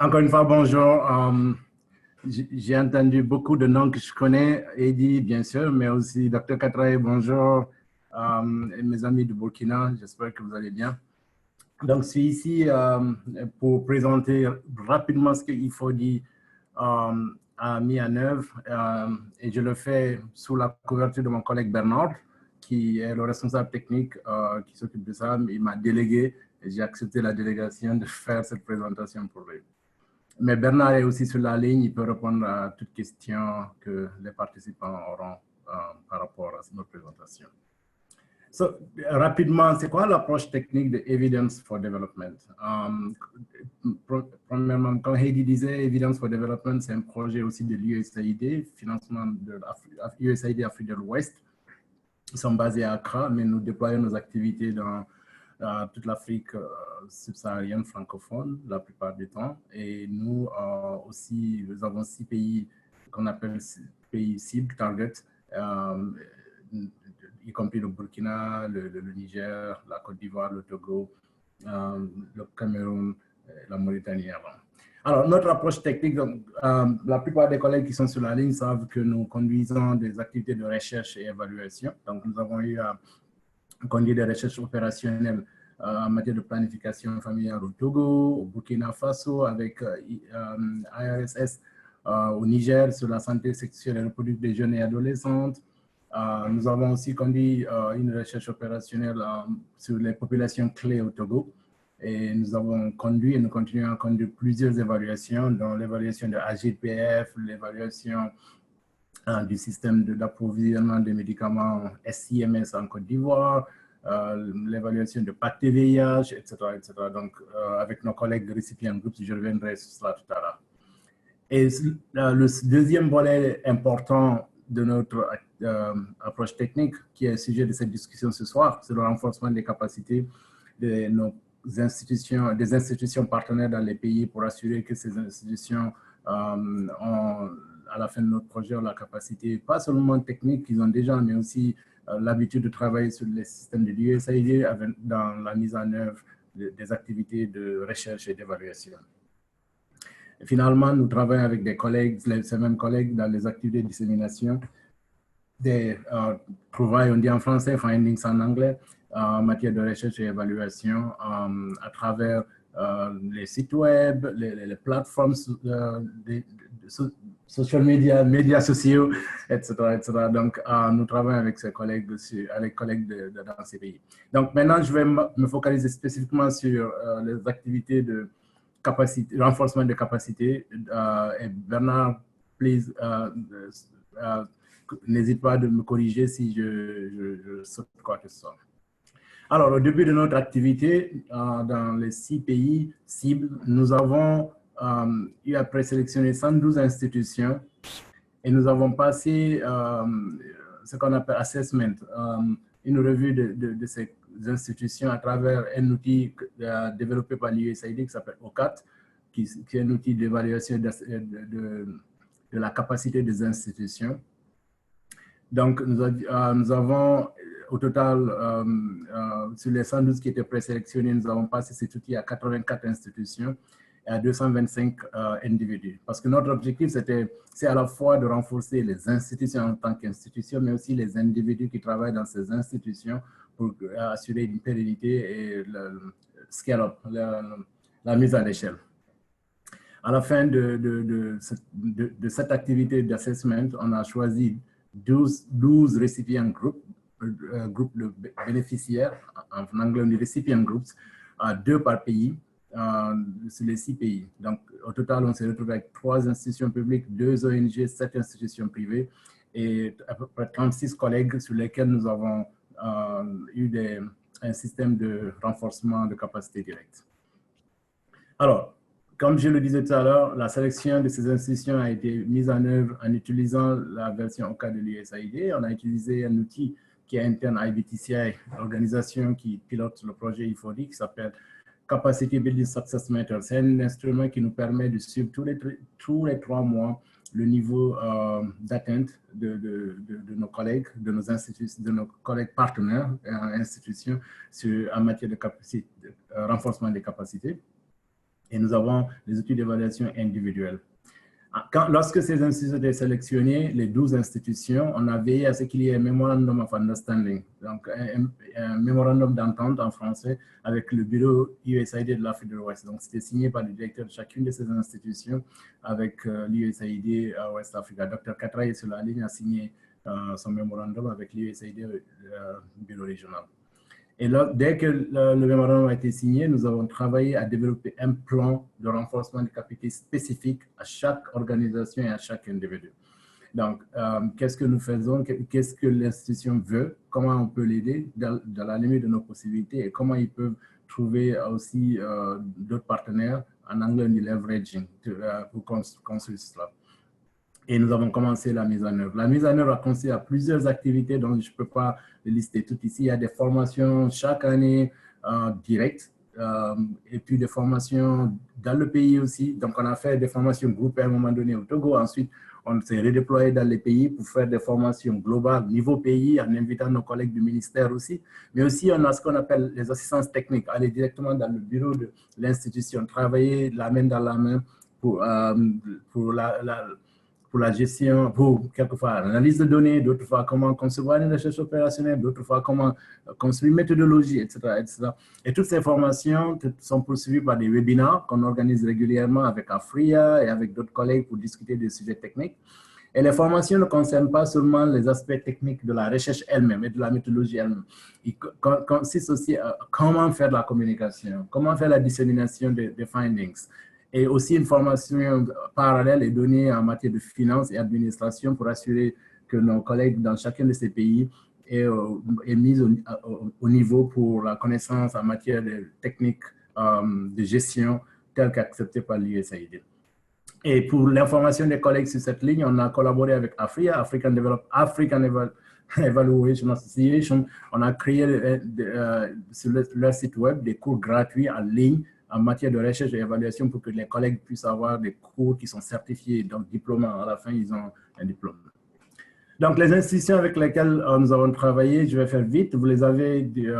Encore une fois, bonjour. J'ai entendu beaucoup de noms que je connais, Eddie, bien sûr, mais aussi Dr. Katrae, bonjour, et mes amis du Burkina, j'espère que vous allez bien. Donc, je suis ici pour présenter rapidement ce qu'il faut dire a mis en œuvre, et je le fais sous la couverture de mon collègue Bernard, qui est le responsable technique qui s'occupe de ça. Il m'a délégué et j'ai accepté la délégation de faire cette présentation pour lui. Mais Bernard est aussi sur la ligne, il peut répondre à toutes questions que les participants auront par rapport à notre présentation. Rapidement, c'est quoi l'approche technique de Evidence for Development? Premièrement, comme Heidi disait, Evidence for Development, c'est un projet aussi de l'USAID, financement de l'USAID Afrique de l'Ouest. Ils sont basés à Accra, mais nous déployons nos activités dans toute l'Afrique subsaharienne francophone la plupart du temps. Et nous aussi, nous avons 6 pays qu'on appelle pays cibles, target, y compris le Burkina, le Niger, la Côte d'Ivoire, le Togo, le Cameroun, la Mauritanie avant. Alors, notre approche technique, donc, la plupart des collègues qui sont sur la ligne savent que nous conduisons des activités de recherche et évaluation. Donc, nous avons eu à conduire des recherches opérationnelles en matière de planification familiale au Togo, au Burkina Faso, avec IRSS au Niger sur la santé sexuelle et reproductive des jeunes et adolescentes. Nous avons aussi conduit une recherche opérationnelle sur les populations clés au Togo. Et nous avons conduit et nous continuons à conduire plusieurs évaluations, dont l'évaluation de AGPF, l'évaluation du système d'approvisionnement des médicaments SIMS en Côte d'Ivoire, l'évaluation de PACT-VIH, etc., etc. Donc, avec nos collègues de Recipient Groups, je reviendrai sur cela tout à l'heure. Et le deuxième volet important de notre approche technique, qui est le sujet de cette discussion ce soir, c'est le renforcement des capacités de nos institutions, des institutions partenaires dans les pays pour assurer que ces institutions ont, à la fin de notre projet, ont la capacité, pas seulement technique qu'ils ont déjà, mais aussi l'habitude de travailler sur les systèmes de l'USAID dans la mise en œuvre des activités de recherche et d'évaluation. Finalement, nous travaillons avec des collègues, ces mêmes collègues, dans les activités de dissémination des trouvailles, on dit en français, findings en anglais, en matière de recherche et évaluation à travers les sites web, les plateformes social media, médias sociaux, etc., etc. Donc, nous travaillons avec ces collègues, dans ces pays. Donc, maintenant, je vais me focaliser spécifiquement sur les activités de capacité, renforcement de capacité. Et Bernard, please, n'hésite pas de me corriger si je saute quoi que ce soit. Alors, au début de notre activité, dans les 6 pays cibles, nous avons eu à présélectionner 112 institutions et nous avons passé ce qu'on appelle assessment, une revue de ces institutions à travers un outil développé par l'USAID qui s'appelle OCAT, qui est un outil d'évaluation de la capacité des institutions. Donc, nous avons au total, sur les 112 qui étaient présélectionnés, nous avons passé cet outil à 84 institutions et à 225 individus. Parce que notre objectif, c'est à la fois de renforcer les institutions en tant qu'institutions, mais aussi les individus qui travaillent dans ces institutions pour assurer une pérennité et le scale-up, la mise à l'échelle. À la fin de cette activité d'assessment, on a choisi 12 recipient group de bénéficiaires, en anglais on dit recipient groups, 2 par pays, sur les 6 pays. Donc, au total, on s'est retrouvé avec 3 institutions publiques, 2 ONG, 7 institutions privées et à peu près 36 collègues sur lesquels nous avons eu un système de renforcement de capacité directe. Alors, comme je le disais tout à l'heure, la sélection de ces institutions a été mise en œuvre en utilisant la version OCAT de l'USAID. On a utilisé un outil qui est interne à IBTCI, l'organisation qui pilote le projet IFODI, qui s'appelle Capacity Building Success Matters. C'est un instrument qui nous permet de suivre tous les 3 mois le niveau d'atteinte de nos collègues, de nos institutions, de nos collègues partenaires institutions en matière de renforcement des capacités. Et nous avons les outils d'évaluation individuelle. Lorsque ces institutions étaient sélectionnées, les 12 institutions, on a veillé à ce qu'il y ait un memorandum of understanding, donc un mémorandum d'entente en français avec le bureau USAID de l'Afrique de l'Ouest. Donc, c'était signé par le directeur de chacune de ces institutions avec l'USAID West Africa. Dr Katraye sur la ligne a signé son mémorandum avec l'USAID bureau régional. Et là, dès que le mémorandum a été signé, nous avons travaillé à développer un plan de renforcement de capacité spécifique à chaque organisation et à chaque individu. Donc, qu'est-ce que nous faisons, qu'est-ce que l'institution veut, comment on peut l'aider dans la limite de nos possibilités et comment ils peuvent trouver aussi d'autres partenaires, en anglais on dit leveraging, pour construire cela. Et nous avons commencé la mise en œuvre. La mise en œuvre a consisté à plusieurs activités dont je ne peux pas les lister toutes ici. Il y a des formations chaque année directes et puis des formations dans le pays aussi. Donc, on a fait des formations groupées à un moment donné au Togo. Ensuite, on s'est redéployé dans les pays pour faire des formations globales niveau pays en invitant nos collègues du ministère aussi. Mais aussi, on a ce qu'on appelle les assistances techniques, aller directement dans le bureau de l'institution, travailler la main dans la main pour la gestion, pour quelquefois l'analyse de données, d'autres fois comment concevoir une recherche opérationnelle, d'autres fois comment construire une méthodologie, etc., etc. Et toutes ces formations sont poursuivies par des webinaires qu'on organise régulièrement avec Afria et avec d'autres collègues pour discuter des sujets techniques. Et les formations ne concernent pas seulement les aspects techniques de la recherche elle-même et de la méthodologie elle-même. Ils consistent aussi à comment faire de la communication, comment faire la dissémination des findings. Et aussi, une formation parallèle est donnée en matière de finance et administration pour assurer que nos collègues dans chacun de ces pays aient mis au niveau pour la connaissance en matière de techniques de gestion telles qu'acceptées par l'USAID. Et pour l'information des collègues sur cette ligne, on a collaboré avec AFRIA, African Evaluation Association. On a créé sur leur site web des cours gratuits en ligne en matière de recherche et évaluation pour que les collègues puissent avoir des cours qui sont certifiés, donc diplômants. À la fin, ils ont un diplôme. Donc, les institutions avec lesquelles nous avons travaillé, je vais faire vite, vous les avez du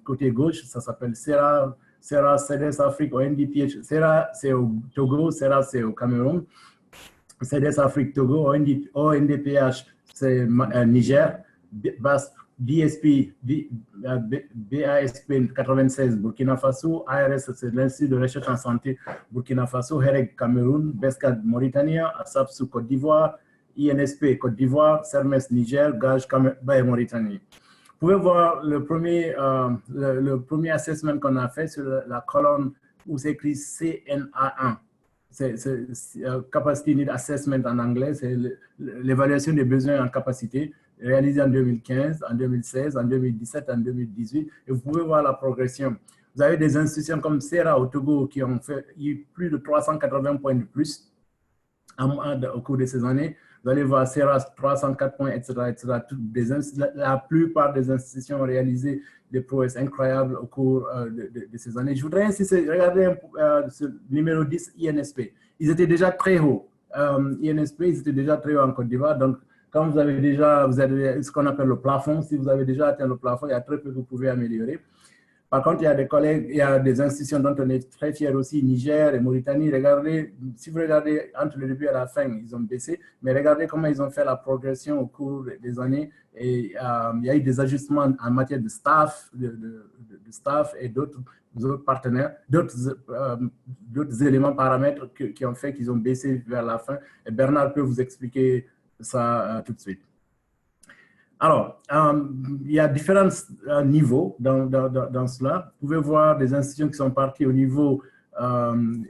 côté gauche, ça s'appelle CERA, CEDES Afrique, ONDPH. CERA, c'est au Togo, CERA, c'est au Cameroun. CEDES Afrique, Togo, ONDPH, c'est Niger, BASP 96 Burkina Faso, ARS c'est l'Institut de recherche en santé Burkina Faso, HEREG Cameroun, BESCAD Mauritanie, ASAPSU Côte d'Ivoire, INSP Côte d'Ivoire, CERMES Niger, GAGE Mauritanie. Vous pouvez voir le premier assessment qu'on a fait sur la colonne où c'est écrit CNA1. C'est Capacity Need Assessment en anglais, c'est l'évaluation des besoins en capacité réalisée en 2015, en 2016, en 2017, en 2018. Et vous pouvez voir la progression. Vous avez des institutions comme CERA au Togo qui ont fait plus de 380 points de plus au cours de ces années. Vous allez voir CERA 304 points, etc. La plupart des institutions ont réalisé des prouesses incroyables au cours de ces années. Je voudrais insister, regardez ce numéro 10, INSP. Ils étaient déjà très hauts. INSP, ils étaient déjà très hauts en Côte d'Ivoire. Donc, quand vous avez ce qu'on appelle le plafond, si vous avez déjà atteint le plafond, il y a très peu que vous pouvez améliorer. Par contre, il y a des collègues, il y a des institutions dont on est très fiers aussi, Niger et Mauritanie. Regardez, si vous regardez entre le début et la fin, ils ont baissé, mais regardez comment ils ont fait la progression au cours des années. Et il y a eu des ajustements en matière de staff, et d'autres partenaires, d'autres éléments, paramètres qui ont fait qu'ils ont baissé vers la fin. Et Bernard peut vous expliquer ça tout de suite. Alors, il y a différents niveaux dans cela. Vous pouvez voir des institutions qui sont parties au niveau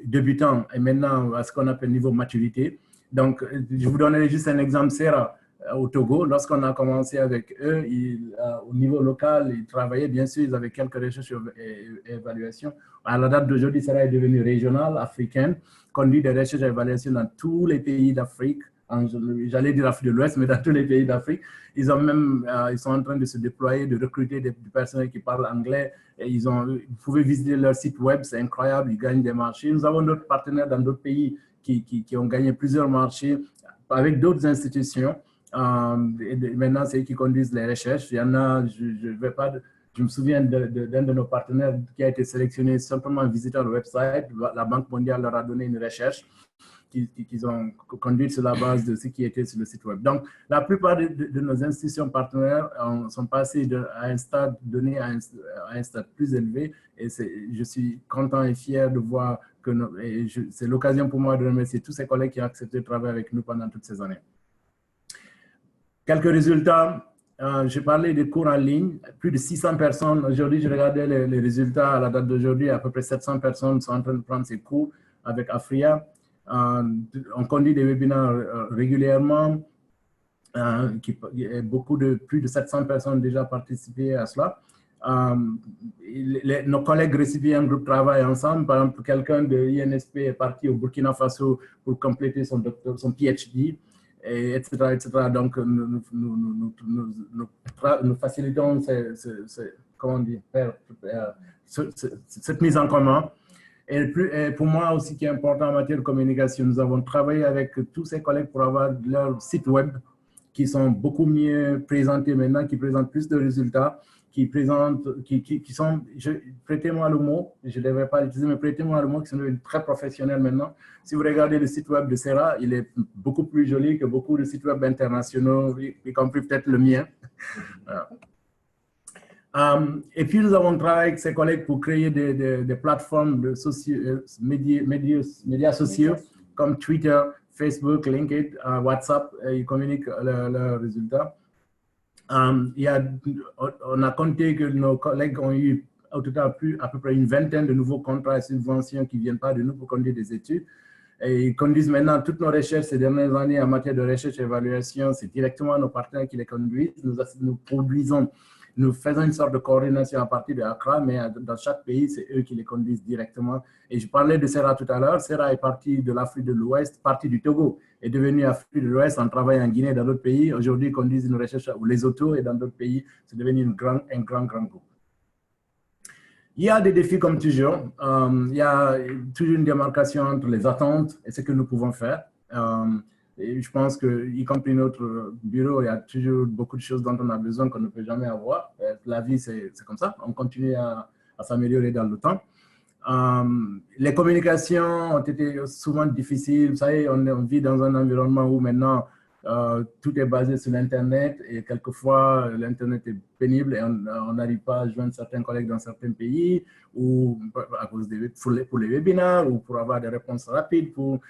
débutant et maintenant à ce qu'on appelle niveau maturité. Donc, je vous donnerai juste un exemple, CERA au Togo. Lorsqu'on a commencé avec eux, au niveau local, ils travaillaient, bien sûr, ils avaient quelques recherches et évaluations. À la date d'aujourd'hui, CERA est devenu régional, africain, conduit des recherches et évaluations dans tous les pays d'Afrique. J'allais dire l'Afrique de l'Ouest, mais dans tous les pays d'Afrique. Ils sont en train de se déployer, de recruter du personnel qui parle anglais. Et vous pouvez visiter leur site web, c'est incroyable, ils gagnent des marchés. Nous avons d'autres partenaires dans d'autres pays qui ont gagné plusieurs marchés avec d'autres institutions. Et maintenant, c'est eux qui conduisent les recherches. Il y en a, je ne vais pas Je me souviens d'un de nos partenaires qui a été sélectionné simplement en visitant le website. La Banque mondiale leur a donné une recherche qu'ils ont conduite sur la base de ce qui était sur le site web. Donc, la plupart de nos institutions partenaires sont passées à un stade donné à un stade plus élevé. Et je suis content et fier de voir que c'est l'occasion pour moi de remercier tous ces collègues qui ont accepté de travailler avec nous pendant toutes ces années. Quelques résultats. J'ai parlé des cours en ligne, plus de 600 personnes. Aujourd'hui, je regardais les résultats à la date d'aujourd'hui, à peu près 700 personnes sont en train de prendre ces cours avec Afria. On conduit des webinaires régulièrement. Plus de 700 personnes ont déjà participé à cela. Nos collègues récipients groupe travaillent ensemble. Par exemple, quelqu'un de l'INSP est parti au Burkina Faso pour compléter son PhD. Etc. Donc, nous facilitons cette mise en commun. Et pour moi aussi, qui est important en matière de communication, nous avons travaillé avec tous ces collègues pour avoir leurs sites web qui sont beaucoup mieux présentés maintenant, qui présentent plus de résultats, qui sont, prêtez-moi le mot, je ne devrais pas l'utiliser, mais prêtez-moi le mot, qui sont très professionnels maintenant. Si vous regardez le site web de Serra, il est beaucoup plus joli que beaucoup de sites web internationaux, y compris peut-être le mien. Voilà. Et puis, nous avons travaillé avec ces collègues pour créer des plateformes de médias sociaux comme Twitter, Facebook, LinkedIn, WhatsApp, et ils communiquent leurs résultats. On a compté que nos collègues ont eu au total à peu près une vingtaine de nouveaux contrats et subventions qui ne viennent pas de nous pour conduire des études. Et ils conduisent maintenant toutes nos recherches ces dernières années en matière de recherche et évaluation. C'est directement nos partenaires qui les conduisent. Nous faisons une sorte de coordination à partir de Accra, mais dans chaque pays, c'est eux qui les conduisent directement. Et je parlais de Serra tout à l'heure. Serra est parti de l'Afrique de l'Ouest, parti du Togo, est devenu Afrique de l'Ouest en travaillant en Guinée et dans d'autres pays. Aujourd'hui, ils conduisent une recherche ou les autos et dans d'autres pays. C'est devenu un grand groupe. Il y a des défis comme toujours. Il y a toujours une démarcation entre les attentes et ce que nous pouvons faire. Et je pense que, y compris notre bureau, il y a toujours beaucoup de choses dont on a besoin qu'on ne peut jamais avoir. La vie, c'est comme ça. On continue à s'améliorer dans le temps. Les communications ont été souvent difficiles. Vous savez, on vit dans un environnement où maintenant, tout est basé sur l'Internet et quelquefois, l'Internet est pénible et on n'arrive pas à joindre certains collègues dans certains pays ou à cause pour les webinaires ou pour avoir des réponses rapides, pour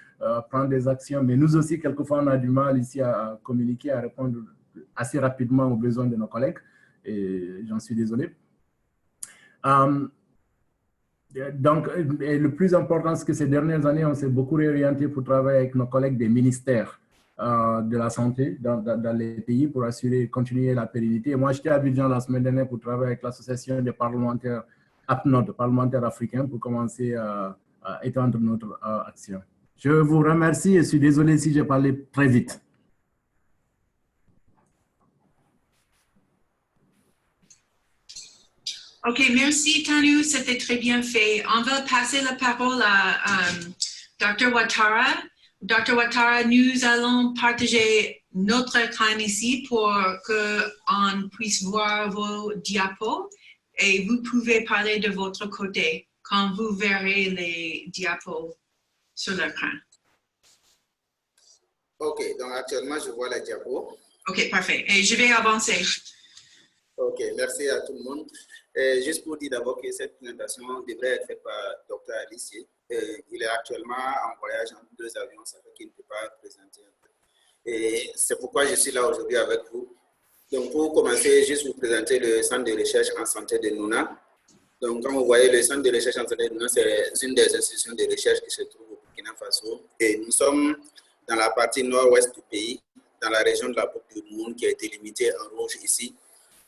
prendre des actions. Mais nous aussi, quelquefois, on a du mal ici à communiquer, à répondre assez rapidement aux besoins de nos collègues et j'en suis désolé. Donc, le plus important, c'est que ces dernières années, on s'est beaucoup réorienté pour travailler avec nos collègues des ministères de la santé dans les pays pour continuer la pérennité. Et moi, j'étais à Abidjan la semaine dernière pour travailler avec l'association des parlementaires APNOD, parlementaires africains, pour commencer à étendre notre action. Je vous remercie et je suis désolé si j'ai parlé très vite. OK, merci Tanu, c'était très bien fait. On va passer la parole à Dr. Ouattara. Dr. Ouattara, nous allons partager notre écran ici pour qu'on puisse voir vos diapos et vous pouvez parler de votre côté quand vous verrez les diapos sur l'écran. OK, donc actuellement, je vois la diapo. OK, parfait. Et je vais avancer. OK, merci à tout le monde. Juste pour dire d'abord que cette présentation devrait être faite par Dr. Alissier. Il est actuellement en voyage entre 2 avions, ça fait qu'il ne peut pas présenter. Et c'est pourquoi je suis là aujourd'hui avec vous. Donc, pour commencer, juste vous présenter le centre de recherche en santé de Nouna. Donc, comme vous voyez, le centre de recherche en santé de Nouna, c'est une des institutions de recherche qui se trouve au Burkina Faso. Et nous sommes dans la partie nord-ouest du pays, dans la région de la Boucle du Monde, qui a été limitée en rouge ici,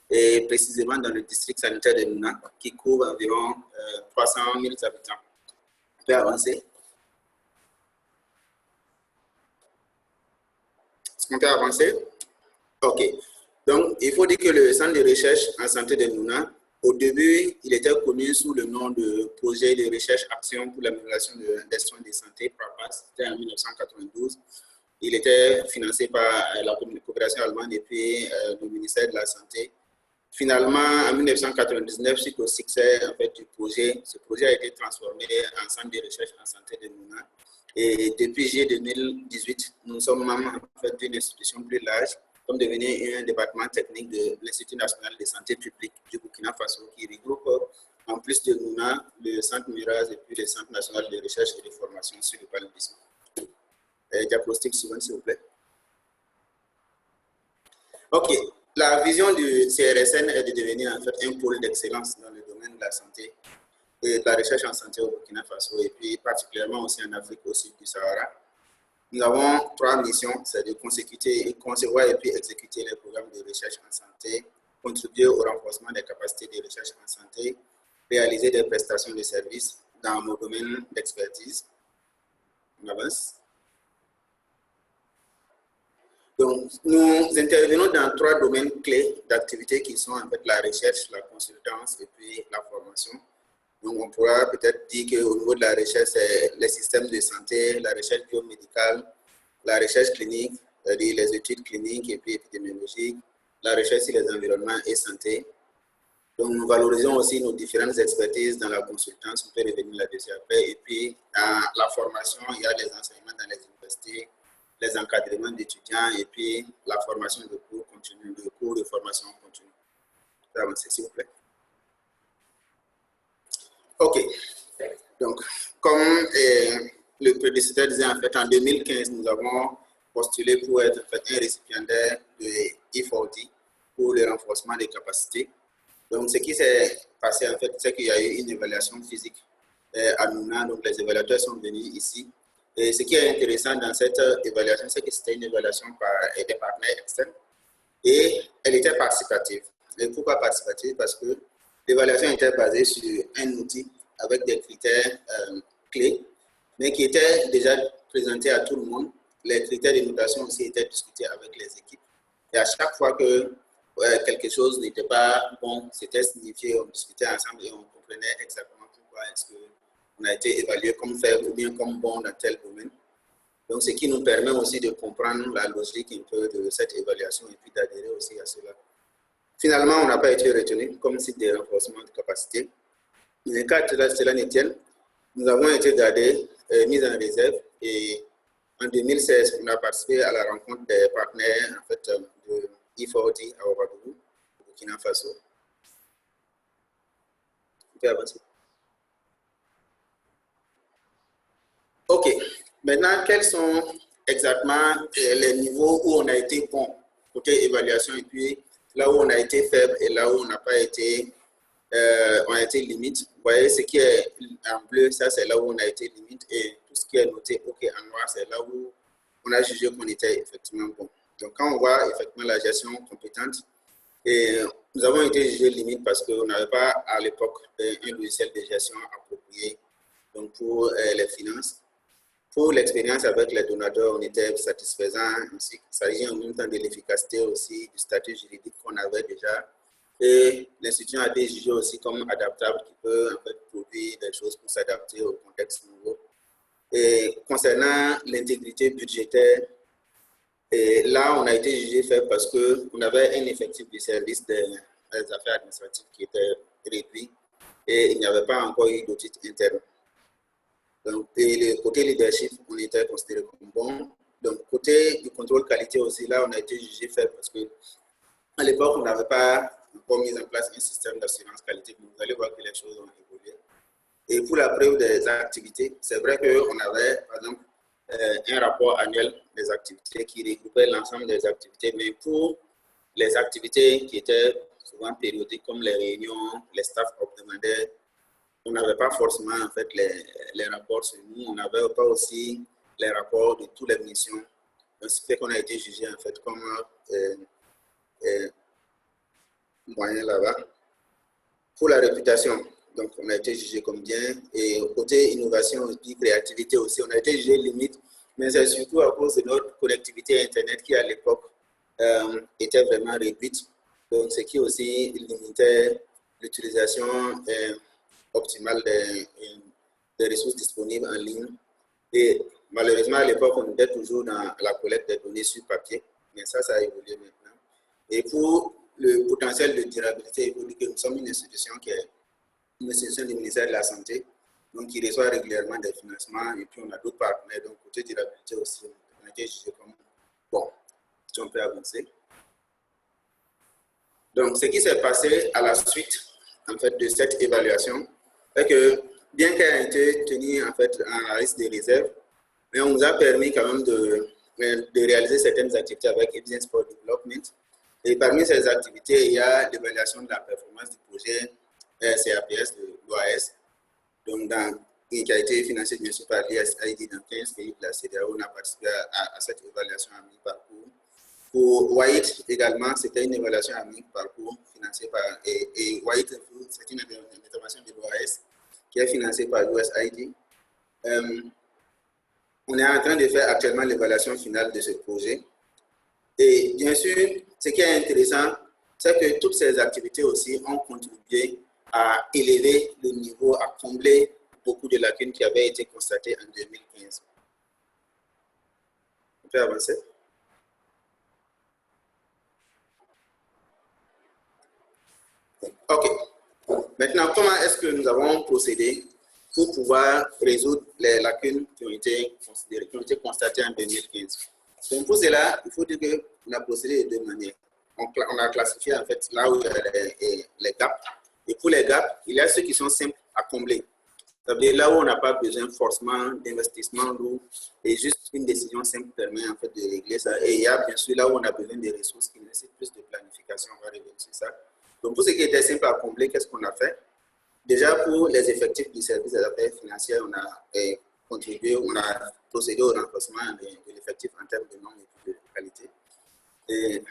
et précisément dans le district sanitaire de Nouna, qui couvre environ 300 000 habitants. On peut avancer. On peut avancer? OK. Donc, il faut dire que le centre de recherche en santé de Nouna, au début, il était connu sous le nom de Projet de recherche action pour l'amélioration des soins de santé, PRAPAS. C'était en 1992. Il était financé par la coopération allemande et puis le ministère de la Santé. Finalement, en 1999, suite au succès en fait, du projet, ce projet a été transformé en centre de recherche en santé de Nouna. Et depuis juillet 2018, nous sommes membres en fait, d'une institution plus large, comme devenu un département technique de l'Institut national de santé publique du Burkina Faso, qui regroupe, en plus de Nouna, le centre Miraz et puis le centre national de recherche et de formation sur le paludisme. Diapositive suivante, s'il vous plaît. OK. La vision du CRSN est de devenir en fait un pôle d'excellence dans le domaine de la santé et de la recherche en santé au Burkina Faso et puis particulièrement aussi en Afrique au sud du Sahara. Nous avons 3 missions, c'est de concevoir et puis exécuter les programmes de recherche en santé, contribuer au renforcement des capacités de recherche en santé, réaliser des prestations de services dans nos domaines d'expertise. On avance. Donc, nous intervenons dans 3 domaines clés d'activité qui sont en fait la recherche, la consultance et puis la formation. Donc, on pourra peut-être dire qu'au niveau de la recherche, c'est les systèmes de santé, la recherche biomédicale, la recherche clinique, c'est-à-dire les études cliniques et puis épidémiologiques, la recherche sur les environnements et santé. Donc, nous valorisons aussi nos différentes expertises dans la consultance, on peut revenir là-dessus après. Et puis, dans la formation, il y a les enseignements dans les universités, les encadrements d'étudiants et puis la formation de cours continu, de cours de formation continue. Avancez, s'il vous plaît. OK. Donc, comme le prédécesseur disait, en fait, en 2015, nous avons postulé pour être en fait, un récipiendaire de E40 pour le renforcement des capacités. Donc, ce qui s'est passé, en fait, c'est qu'il y a eu une évaluation physique à Nouna. Donc, les évaluateurs sont venus ici. Et ce qui est intéressant dans cette évaluation, c'est que c'était une évaluation par des partenaires externes et elle était participative. Et pourquoi participative? Parce que l'évaluation était basée sur un outil avec des critères clés, mais qui étaient déjà présentés à tout le monde. Les critères de notation aussi étaient discutés avec les équipes. Et à chaque fois que quelque chose n'était pas bon, c'était signifié, on discutait ensemble et on comprenait exactement pourquoi est-ce qu'on a été évalué comme faible ou bien comme bon dans tel domaine. Donc, ce qui nous permet aussi de comprendre la logique un peu de cette évaluation et puis d'adhérer aussi à cela. Finalement, on n'a pas été retenu comme site de renforcement de capacité. Dans le cas de cela ne tienne, nous avons été gardés, mis en réserve et en 2016, on a participé à la rencontre des partenaires en fait, de E40 à Ouagadougou, au Burkina Faso. On peut avancer. OK. Maintenant, quels sont exactement les niveaux où on a été bon côté évaluation et puis là où on a été faible et là où on n'a pas été, on a été limite. Vous voyez, ce qui est en bleu, ça c'est là où on a été limite et tout ce qui est noté OK en noir, c'est là où on a jugé qu'on était effectivement bon. Donc, quand on voit effectivement la gestion compétente, et nous avons été jugés limite parce qu'on n'avait pas à l'époque un logiciel de gestion approprié donc pour les finances. Pour l'expérience avec les donateurs, on était satisfaisant. Il s'agit en même temps de l'efficacité aussi, du statut juridique qu'on avait déjà. Et l'institution a été jugée aussi comme adaptable, qui peut en fait produire des choses pour s'adapter au contexte nouveau. Et concernant l'intégrité budgétaire, et là, on a été jugé faible parce qu'on avait un effectif du service des affaires administratives qui était réduit et il n'y avait pas encore eu d'audit interne. Donc, et le côté leadership, on était considéré comme bon. Donc, côté du contrôle qualité aussi, là, on a été jugé faible parce qu'à l'époque, on n'avait pas encore mis en place un système d'assurance qualité. Vous allez voir que les choses ont évolué. Et pour la preuve des activités, c'est vrai qu'on avait, par exemple, un rapport annuel des activités qui regroupait l'ensemble des activités, mais pour les activités qui étaient souvent périodiques, comme les réunions, les staffs hebdomadaires, on n'avait pas forcément en fait les rapports sur nous, on n'avait pas aussi les rapports de toutes les missions. Donc, ce qui fait qu'on a été jugé en fait comme moyen là-bas. Pour la réputation, donc on a été jugé comme bien. Et côté innovation et puis créativité aussi, on a été jugé limite, mais c'est surtout à cause de notre connectivité Internet qui à l'époque était vraiment réduite. Donc, ce qui aussi limitait l'utilisation optimale des ressources disponibles en ligne. Et malheureusement, à l'époque, on était toujours dans la collecte des données sur papier, mais ça a évolué maintenant. Et pour le potentiel de durabilité, il faut dire que nous sommes une institution qui est une institution du ministère de la Santé, donc qui reçoit régulièrement des financements, et puis on a d'autres partenaires, donc côté durabilité aussi, on a été jugé comme bon, si on peut avancer. Donc, ce qui s'est passé à la suite, en fait, de cette évaluation, est que, bien qu'elle ait été tenue, en fait, en liste des réserves, mais on nous a permis quand même de réaliser certaines activités avec Evidence for Development. Et parmi ces activités, il y a l'évaluation de la performance du projet CAPS de l'OAS, donc qui a été financé bien sûr par l'ISAID dans 15 pays de la CEDEAO. On a participé à cette évaluation à mi-parcours. Pour White également, c'était une évaluation à mi-parcours financée par et White, c'est une intervention de l'OAS qui est financée par l'USAID. On est en train de faire actuellement l'évaluation finale de ce projet. Et bien sûr, ce qui est intéressant, c'est que toutes ces activités aussi ont contribué à élever le niveau, à combler beaucoup de lacunes qui avaient été constatées en 2015. On peut avancer? OK. Maintenant, comment est-ce que nous avons procédé pour pouvoir résoudre les lacunes qui ont été considérées, qui ont été constatées en 2015? Donc, pour cela, il faut dire qu'on a procédé de deux manières. On a classifié en fait là où il y a les gaps. Et pour les gaps, il y a ceux qui sont simples à combler. C'est-à-dire là où on n'a pas besoin forcément d'investissement lourd et juste une décision simple permet en fait de régler ça. Et il y a bien sûr là où on a besoin des ressources qui nécessitent plus de planification. On va revenir sur ça. Donc, pour ce qui était simple à combler, qu'est-ce qu'on a fait? Déjà, pour les effectifs du service des affaires financières, on a contribué, on a procédé au renforcement de l'effectif en termes de nombre et de qualité. Et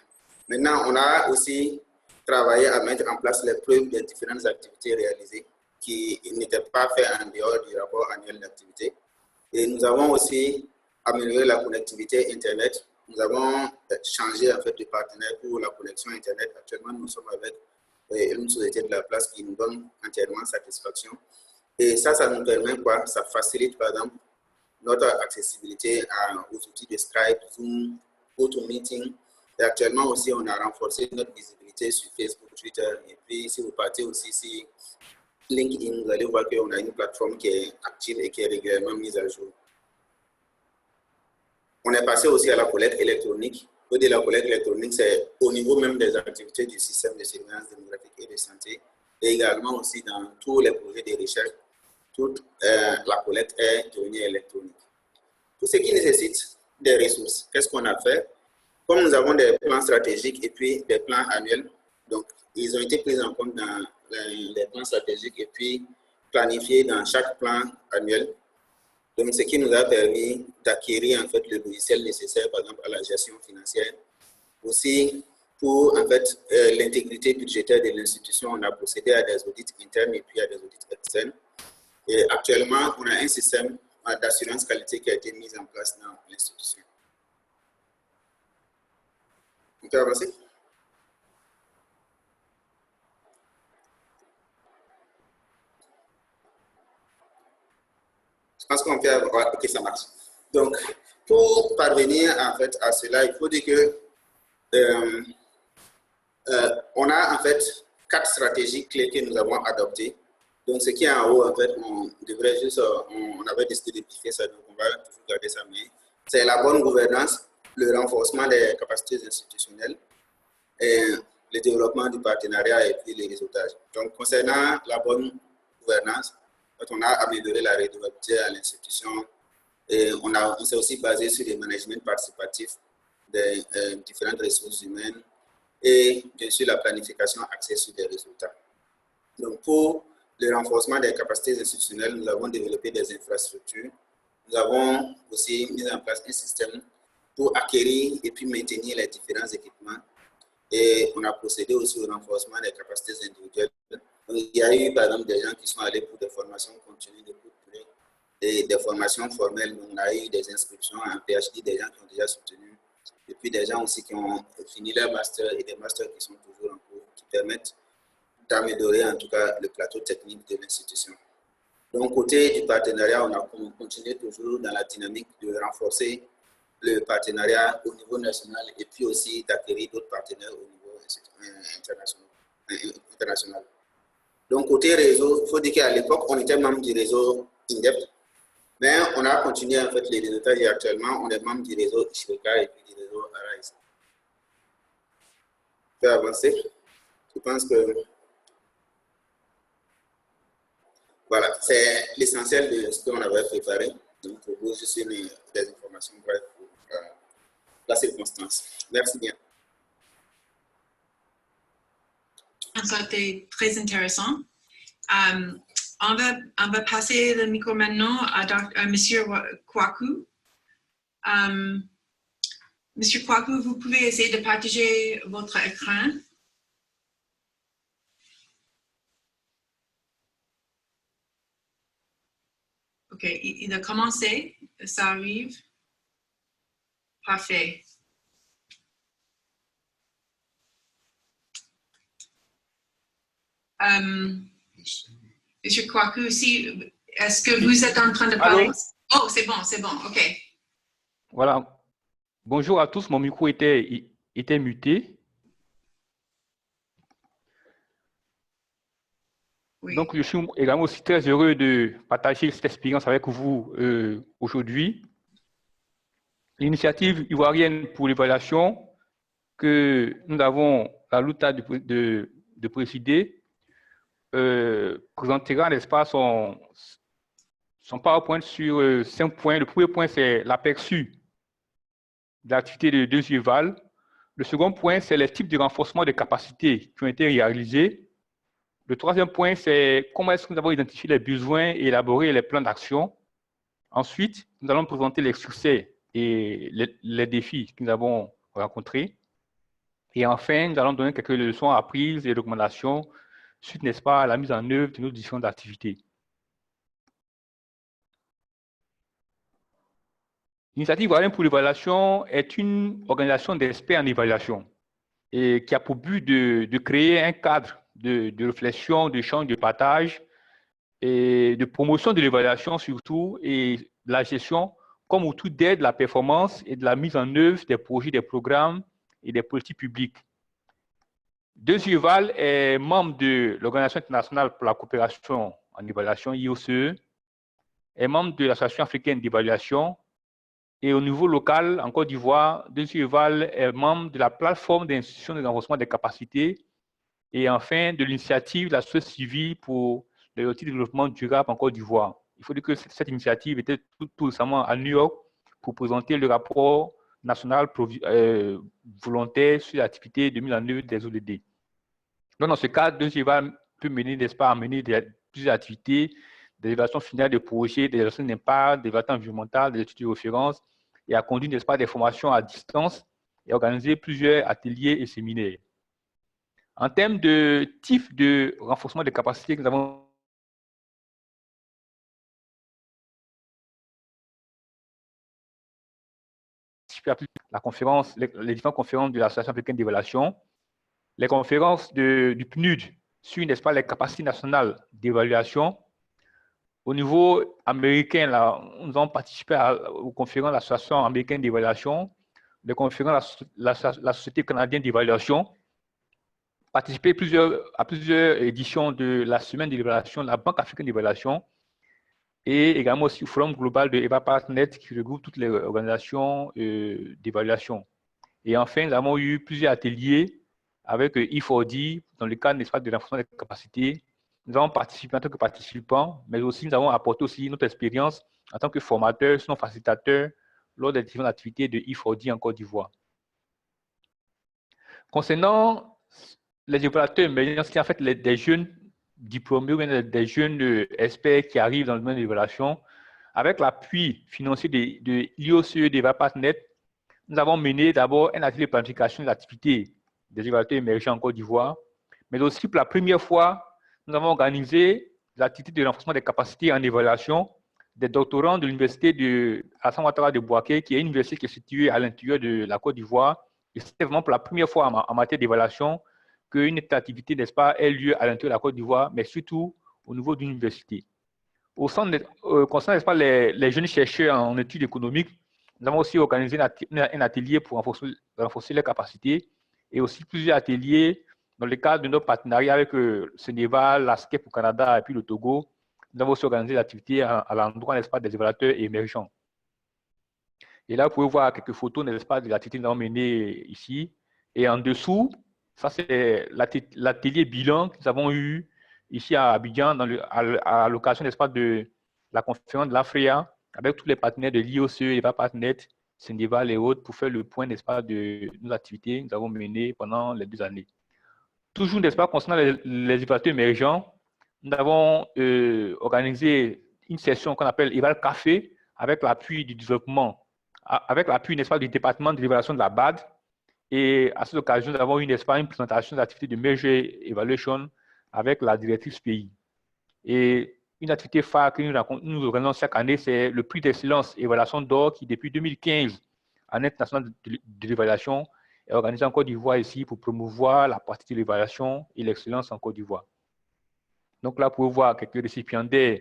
maintenant, on a aussi travaillé à mettre en place les preuves des différentes activités réalisées qui n'étaient pas faites en dehors du rapport annuel d'activité. Et nous avons aussi amélioré la connectivité Internet. Nous avons changé en fait de partenaire pour la connexion Internet. Actuellement, nous sommes avec une société de la place qui nous donne entièrement satisfaction. Et ça nous permet quoi? Ça facilite par exemple notre accessibilité aux outils de Skype, Zoom, GoToMeeting. Et actuellement aussi, on a renforcé notre visibilité sur Facebook, Twitter. Et puis, si vous partez aussi sur LinkedIn, vous allez voir qu'on a une plateforme qui est active et qui est régulièrement mise à jour. On est passé aussi à la collecte électronique. De la collecte électronique, c'est au niveau même des activités du système de surveillance démographique et de santé, et également aussi dans tous les projets de recherche, toute la collecte est devenue électronique. Tout ce qui nécessite des ressources, qu'est-ce qu'on a fait? Comme nous avons des plans stratégiques et puis des plans annuels, donc ils ont été pris en compte dans les plans stratégiques et puis planifiés dans chaque plan annuel. Donc, ce qui nous a permis d'acquérir en fait le logiciel nécessaire, par exemple, à la gestion financière. Aussi, pour en fait l'intégrité budgétaire de l'institution, on a procédé à des audits internes et puis à des audits externes. Et actuellement, on a un système d'assurance qualité qui a été mis en place dans l'institution. On peut avancer? Je pense qu'on peut avoir... Ok, ça marche. Donc, pour parvenir en fait à cela, il faut dire que on a en fait 4 stratégies clés que nous avons adoptées. Donc, ce qui est en haut, en fait, on devrait juste, on avait décidé de piquer ça, donc on va toujours garder ça, mais c'est la bonne gouvernance, le renforcement des capacités institutionnelles, et le développement du partenariat et puis les réseautages. Donc, concernant la bonne gouvernance, on a amélioré la redevabilité à l'institution et on s'est aussi basé sur le management participatif des différentes ressources humaines et bien sûr la planification axée sur des résultats. Donc, pour le renforcement des capacités institutionnelles, nous avons développé des infrastructures. Nous avons aussi mis en place un système pour acquérir et puis maintenir les différents équipements. Et on a procédé aussi au renforcement des capacités individuelles. Donc, il y a eu par exemple des gens qui sont allés pour des formations continues de courte durée et des formations formelles. Donc, on a eu des inscriptions en PhD, des gens qui ont déjà soutenu. Et puis des gens aussi qui ont fini leur master et des masters qui sont toujours en cours, qui permettent d'améliorer en tout cas le plateau technique de l'institution. Donc, côté du partenariat, on a continué toujours dans la dynamique de renforcer le partenariat au niveau national et puis aussi d'acquérir d'autres partenaires au niveau internationales. Donc, côté réseau, il faut dire qu'à l'époque, on était membre du réseau INDEP, mais on a continué en fait les résultats et actuellement, on est membre du réseau Ishirika et puis du réseau Arise. Je peux avancer. Je pense que voilà, c'est l'essentiel de ce qu'on avait préparé. Donc, pour vous, je suis des informations brèves pour la circonstance. Merci bien. Ça a été très intéressant. On va passer le micro maintenant à M. Kwaku. M. Kwaku, vous pouvez essayer de partager votre écran. OK, il a commencé, ça arrive. Parfait. Monsieur Kwaku, est-ce que vous êtes en train de parler? Allô? Oh, c'est bon, OK. Voilà. Bonjour à tous, mon micro était muté. Oui. Donc, je suis également aussi très heureux de partager cette expérience avec vous aujourd'hui. L'initiative ivoirienne pour l'évaluation que nous avons la louta de présider présentera, n'est-ce pas, son PowerPoint sur 5 points. Le premier point, c'est l'aperçu de l'activité de 2UEVAL. Le second point, c'est les types de renforcement des capacités qui ont été réalisés. Le troisième point, c'est comment est-ce que nous avons identifié les besoins et élaboré les plans d'action. Ensuite, nous allons présenter les succès et les défis que nous avons rencontrés. Et enfin, nous allons donner quelques leçons apprises et recommandations suite, n'est-ce pas, à la mise en œuvre de nos différentes activités. L'initiative ivoirienne pour l'évaluation est une organisation d'experts en évaluation et qui a pour but de créer un cadre de réflexion, d'échange, de partage et de promotion de l'évaluation surtout et de la gestion comme outil d'aide à la performance et de la mise en œuvre des projets, des programmes et des politiques publiques. 2UEVAL est membre de l'Organisation internationale pour la coopération en évaluation, IOCE, est membre de l'Association africaine d'évaluation et au niveau local, en Côte d'Ivoire, 2UEVAL est membre de la plateforme d'institutions de renforcement des capacités et enfin de l'initiative de la société civile pour le développement durable en Côte d'Ivoire. Il faut dire que cette initiative était tout récemment à New York pour présenter le rapport national volontaire sur l'activité de mise en œuvre des ODD. Donc, dans ce cadre, 2UEVAL peut mener, n'est-ce pas, à mener plusieurs activités, des évaluations finales de projets, des évaluations d'impact, des évaluations environnementales, des études de référence, et a conduit, n'est-ce pas, des formations à distance et organisé plusieurs ateliers et séminaires. En termes de type de renforcement des capacités que nous avons la conférence, les différentes conférences de l'Association africaine d'évaluation, les conférences du PNUD sur, n'est-ce pas, les capacités nationales d'évaluation. Au niveau américain, là, nous avons participé aux conférences de l'Association américaine d'évaluation, les conférences de la Société canadienne d'évaluation, participé à plusieurs éditions de la semaine de l'évaluation, la Banque africaine d'évaluation, et également aussi au Forum global de EvaPartNet qui regroupe toutes les organisations d'évaluation. Et enfin, nous avons eu plusieurs ateliers avec E4D dans le cadre, n'est-ce pas, de renforcement des capacités. Nous avons participé en tant que participants, mais aussi nous avons apporté aussi notre expérience en tant que formateurs, sinon facilitateurs, lors des différentes activités de E4D en Côte d'Ivoire. Concernant les évaluateurs émergents, c'est en fait des jeunes diplômés ou bien des jeunes experts qui arrivent dans le domaine de l'évaluation, avec l'appui financier de l'IOCE et d'EvaPartNet, nous avons mené d'abord un atelier de planification de l'activité des évaluateurs émergents en Côte d'Ivoire, mais aussi pour la première fois, nous avons organisé l'activité de renforcement des capacités en évaluation des doctorants de l'université de Alassane Ouattara de Bouaké, qui est une université qui est située à l'intérieur de la Côte d'Ivoire. Et c'est vraiment pour la première fois en matière d'évaluation qu'une activité, n'est-ce pas, ait lieu à l'intérieur de la Côte d'Ivoire, mais surtout au niveau d'une université. Concernant, n'est-ce pas, les jeunes chercheurs en études économiques, nous avons aussi organisé un atelier pour renforcer les capacités et aussi plusieurs ateliers dans le cadre de notre partenariat avec le Sénégal, l'ASCEP au Canada et puis le Togo. Nous avons aussi organisé des activités à l'endroit, n'est-ce pas, des évaluateurs émergents. Et là, vous pouvez voir quelques photos, n'est-ce pas, des activités que nous avons menées ici. Et en dessous, ça, c'est l'atelier bilan que nous avons eu ici à Abidjan à l'occasion, n'est-ce pas, de la conférence de l'AFREA avec tous les partenaires de l'IOCE, EvaPartNet, Sénéval et autres pour faire le point, n'est-ce pas, de nos activités que nous avons menées pendant les 2 années. Toujours, n'est-ce pas, concernant les évaluateurs émergents, nous avons organisé une session qu'on appelle Eval Café avec l'appui du développement, avec l'appui, n'est-ce pas, du département de l'évaluation de la BAD. Et à cette occasion, nous avons eu, n'est-ce pas, une présentation d'activité de Merger Evaluation avec la directrice pays. Et une activité phare que nous organisons chaque année, c'est le prix d'excellence évaluation d'or qui, depuis 2015, en international de l'évaluation, est organisé en Côte d'Ivoire ici pour promouvoir la pratique de l'évaluation et l'excellence en Côte d'Ivoire. Donc là, vous pouvez voir quelques récipiendaires,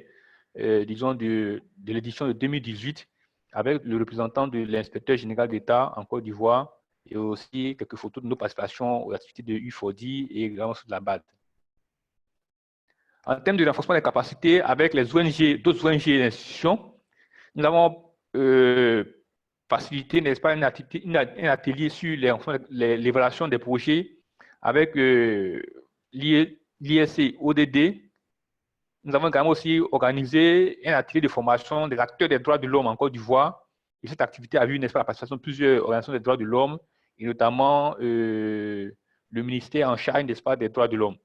disons, de l'édition de 2018 avec le représentant de l'inspecteur général d'État en Côte d'Ivoire et aussi quelques photos de nos participations aux activités de U4D et également de la BAD. En termes de renforcement des capacités avec les ONG, d'autres ONG et institutions, nous avons facilité, n'est-ce pas, un atelier sur l'évaluation des projets avec l'ISC ODD. Nous avons également aussi organisé un atelier de formation des acteurs des droits de l'homme en Côte d'Ivoire. Et cette activité a vu, n'est-ce pas, la participation de plusieurs organisations des droits de l'homme, et notamment le ministère en charge, n'est-ce pas, des droits de l'homme.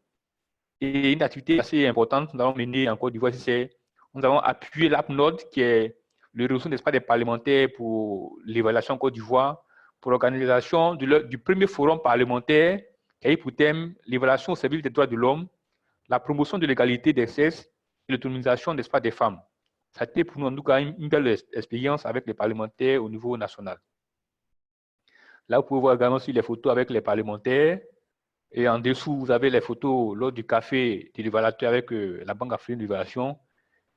Et une activité assez importante que nous avons menée en Côte d'Ivoire, c'est nous avons appuyé l'APNOD, qui est le réseau, n'est-ce pas, des parlementaires pour l'évaluation en Côte d'Ivoire, pour l'organisation du premier forum parlementaire qui a eu pour thème l'évaluation au service des droits de l'homme, la promotion de l'égalité d'accès et l'autonomisation, n'est-ce pas, des femmes. Ça a été pour nous, en tout cas, une belle expérience avec les parlementaires au niveau national. Là, vous pouvez voir également aussi les photos avec les parlementaires. Et en dessous, vous avez les photos lors du café de l'évaluateur avec la Banque africaine d'évaluation.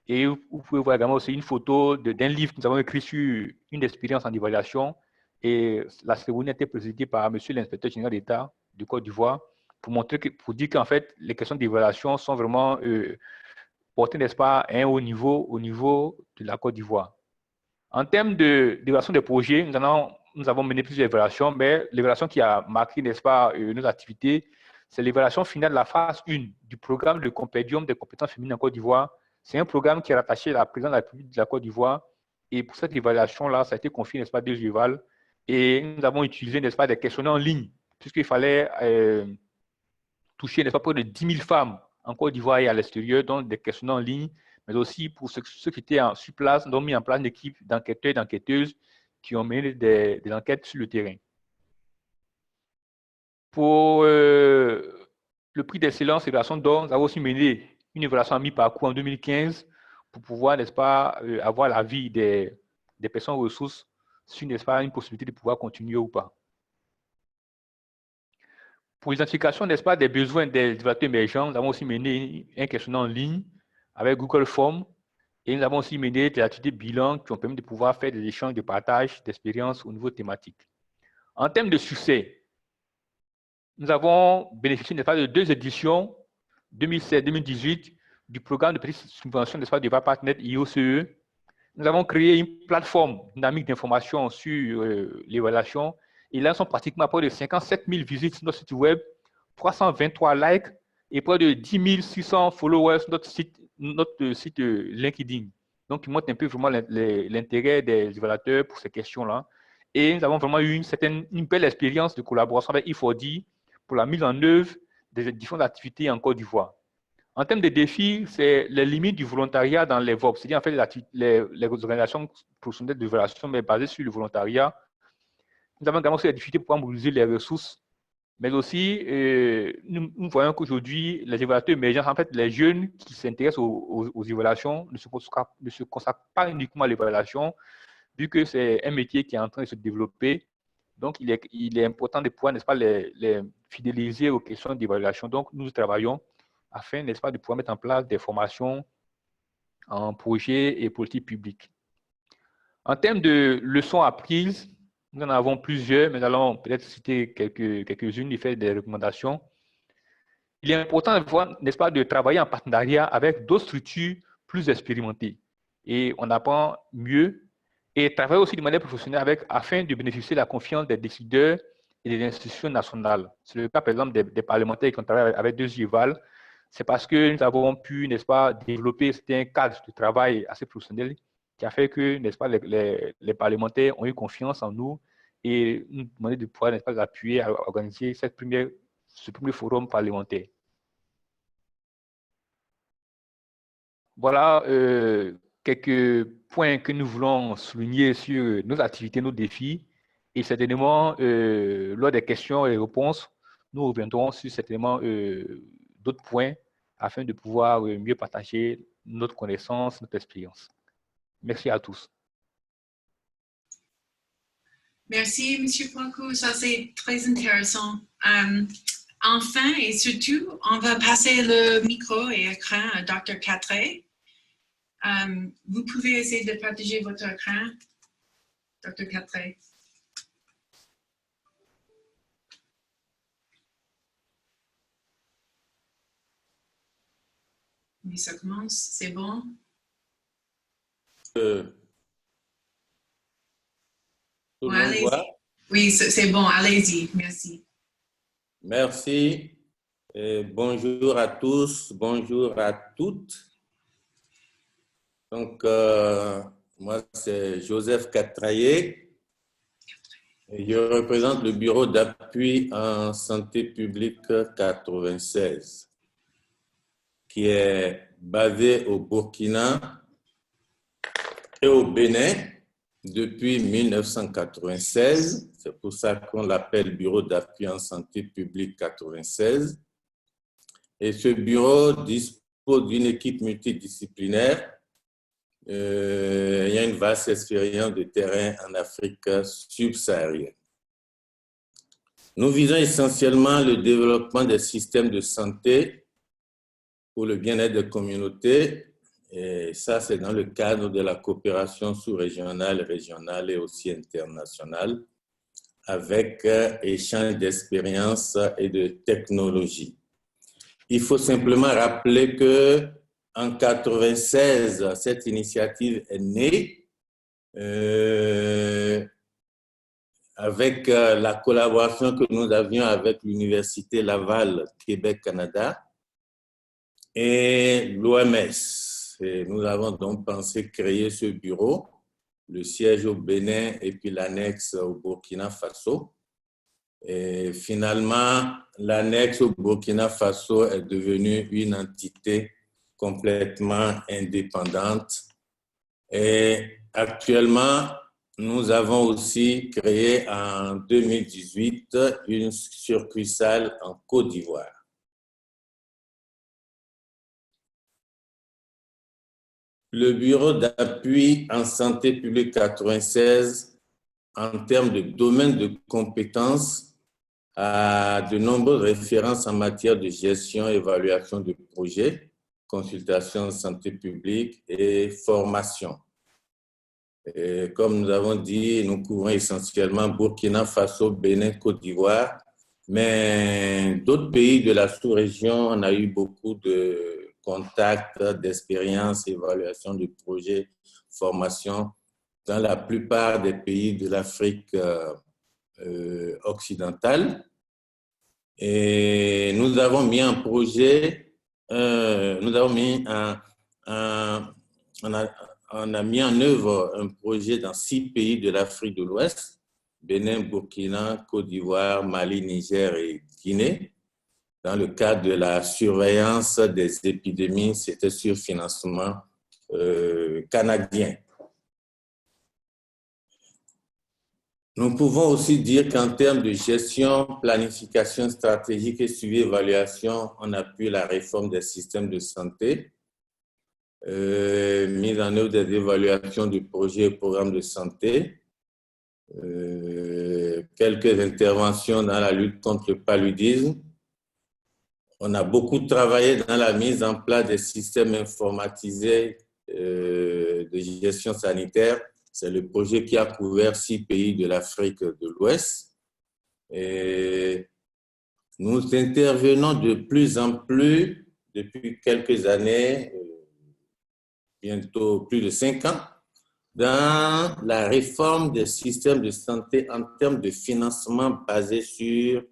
Et vous pouvez voir également aussi une photo d'un livre que nous avons écrit sur une expérience en évaluation. Et la cérémonie a été présidée par M. l'inspecteur général d'État de Côte d'Ivoire pour dire qu'en fait, les questions d'évaluation sont vraiment portées, n'est-ce pas, à un haut niveau au niveau de la Côte d'Ivoire. En termes d'évaluation des projets, nous avons mené plusieurs évaluations, mais l'évaluation qui a marqué, n'est-ce pas, nos activités, c'est l'évaluation finale de la phase 1 du programme de Compendium des compétences féminines en Côte d'Ivoire. C'est un programme qui est rattaché à la présidence de la République de la Côte d'Ivoire. Et pour cette évaluation-là, ça a été confié, n'est-ce pas, des Géval. Et nous avons utilisé, n'est-ce pas, des questionnaires en ligne, puisqu'il fallait toucher, n'est-ce pas, près de 10 000 femmes en Côte d'Ivoire et à l'extérieur, donc des questionnaires en ligne, mais aussi pour ceux qui étaient sur place, nous avons mis en place une équipe d'enquêteurs et d'enquêteuses qui ont mené des enquêtes sur le terrain. Pour le prix d'excellence évaluation d'or, nous avons aussi mené une évaluation à mi-parcours en 2015 pour pouvoir, n'est-ce pas, avoir l'avis des personnes ressources sur, n'est-ce pas, une possibilité de pouvoir continuer ou pas. Pour l'identification, n'est-ce pas, des besoins des évaluateurs émergents, nous avons aussi mené un questionnaire en ligne avec Google Forms. Et nous avons aussi mené des activités bilan qui ont permis de pouvoir faire des échanges de partage d'expériences au niveau thématique. En termes de succès, nous avons bénéficié, n'est-ce pas, de 2 éditions, 2016-2018, du programme de petite subvention, n'est-ce pas, de EvaPartNet IOCE. Nous avons créé une plateforme dynamique d'information sur l'évaluation. Et là, nous sommes pratiquement à près de 57 000 visites sur notre site web, 323 likes et près de 10 600 followers sur notre site LinkedIn. Donc, il montre un peu vraiment l'intérêt des évaluateurs pour ces questions-là. Et nous avons vraiment eu une belle expérience de collaboration avec I4D pour la mise en œuvre des différentes activités en Côte d'Ivoire. En termes de défis, c'est les limites du volontariat dans les VOP, c'est-à-dire en fait les organisations professionnelles d'évaluation, mais basées sur le volontariat. Nous avons également aussi la difficulté pour mobiliser les ressources, mais aussi, nous voyons qu'aujourd'hui, les évaluateurs émergents, en fait, les jeunes qui s'intéressent aux évaluations ne se consacrent pas uniquement à l'évaluation, vu que c'est un métier qui est en train de se développer. Donc, il est important de pouvoir, n'est-ce pas, les fidéliser aux questions d'évaluation. Donc, nous travaillons afin, n'est-ce pas, de pouvoir mettre en place des formations en projets et politiques publiques. En termes de leçons apprises, Nous en avons plusieurs, mais nous allons peut-être citer quelques-unes et faire des recommandations. Il est important, n'est-ce pas, de travailler en partenariat avec d'autres structures plus expérimentées. Et on apprend mieux et travailler aussi de manière professionnelle afin de bénéficier de la confiance des décideurs et des institutions nationales. C'est le cas, par exemple, des parlementaires qui ont travaillé avec DESGIVAL. C'est parce que nous avons pu, n'est-ce pas, développer un cadre de travail assez professionnel qui a fait que, n'est-ce pas, les parlementaires ont eu confiance en nous et nous demandaient de pouvoir, n'est-ce pas, appuyer à organiser ce premier forum parlementaire. Voilà quelques points que nous voulons souligner sur nos activités, nos défis. Et certainement, lors des questions et réponses, nous reviendrons sur certainement d'autres points afin de pouvoir mieux partager notre connaissance, notre expérience. Merci à tous. Merci, M. Poincu. Ça, c'est très intéressant. Enfin et surtout, on va passer le micro et écran à Dr. Cattray. Vous pouvez essayer de partager votre écran, Dr. Cattray. Oui, ça commence, c'est bon. Tout le monde voit? Oui, c'est bon, allez-y, merci. Merci. Et bonjour à tous, bonjour à toutes. Donc, moi, c'est Joseph Cattray. Je représente le Bureau d'appui en santé publique 96, qui est basé au Burkina et au Bénin depuis 1996. C'est pour ça qu'on l'appelle Bureau d'appui en santé publique 96. Et ce bureau dispose d'une équipe multidisciplinaire. Il y a une vaste expérience de terrain en Afrique subsaharienne. Nous visons essentiellement le développement des systèmes de santé pour le bien-être des communautés. Et ça, c'est dans le cadre de la coopération sous-régionale, régionale et aussi internationale, avec échange d'expériences et de technologies. Il faut simplement rappeler que en 1996, cette initiative est née avec la collaboration que nous avions avec l'Université Laval, Québec-Canada et l'OMS. Nous avons donc pensé créer ce bureau, le siège au Bénin et puis l'annexe au Burkina Faso. Et finalement, l'annexe au Burkina Faso est devenue une entité complètement indépendante. Et actuellement, nous avons aussi créé en 2018 une succursale en Côte d'Ivoire. Le Bureau d'appui en santé publique 96, en termes de domaine de compétences, a de nombreuses références en matière de gestion et évaluation de projets, consultation en santé publique et formation. Et comme nous avons dit, nous couvrons essentiellement Burkina Faso, Bénin, Côte d'Ivoire, mais d'autres pays de la sous-région, on a eu beaucoup de contacts, d'expériences, évaluation de projets, formation dans la plupart des pays de l'Afrique occidentale. Et nous avons mis un projet, on a mis en œuvre un projet dans 6 pays de l'Afrique de l'Ouest, Bénin, Burkina, Côte d'Ivoire, Mali, Niger et Guinée. Dans le cadre de la surveillance des épidémies, c'était sur financement canadien. Nous pouvons aussi dire qu'en termes de gestion, planification stratégique et suivi évaluation, on appuie la réforme des systèmes de santé, mise en œuvre des évaluations du projet et programme de santé, quelques interventions dans la lutte contre le paludisme. On a beaucoup travaillé dans la mise en place des systèmes informatisés de gestion sanitaire, C'est le projet qui a couvert 6 pays de l'Afrique de l'Ouest. Et nous intervenons de plus en plus depuis quelques années, bientôt plus de 5 ans, dans la réforme des systèmes de santé en termes de financement basé sur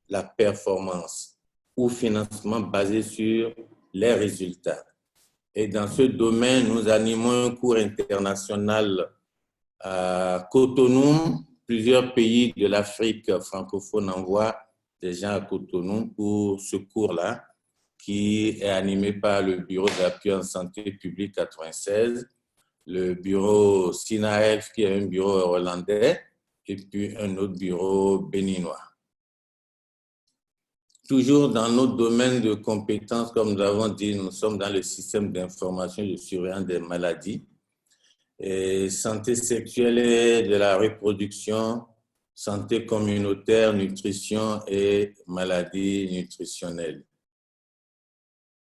la performance ou financement basé sur les résultats. Et dans ce domaine, nous animons un cours international à Cotonou. Plusieurs pays de l'Afrique francophone envoient des gens à Cotonou pour ce cours-là, qui est animé par le Bureau d'appui en santé publique 96, le bureau SINAEF, qui est un bureau hollandais, et puis un autre bureau béninois. Toujours dans notre domaine de compétences, comme nous avons dit, nous sommes dans le système d'information et de surveillance des maladies, et santé sexuelle et de la reproduction, santé communautaire, nutrition et maladies nutritionnelles.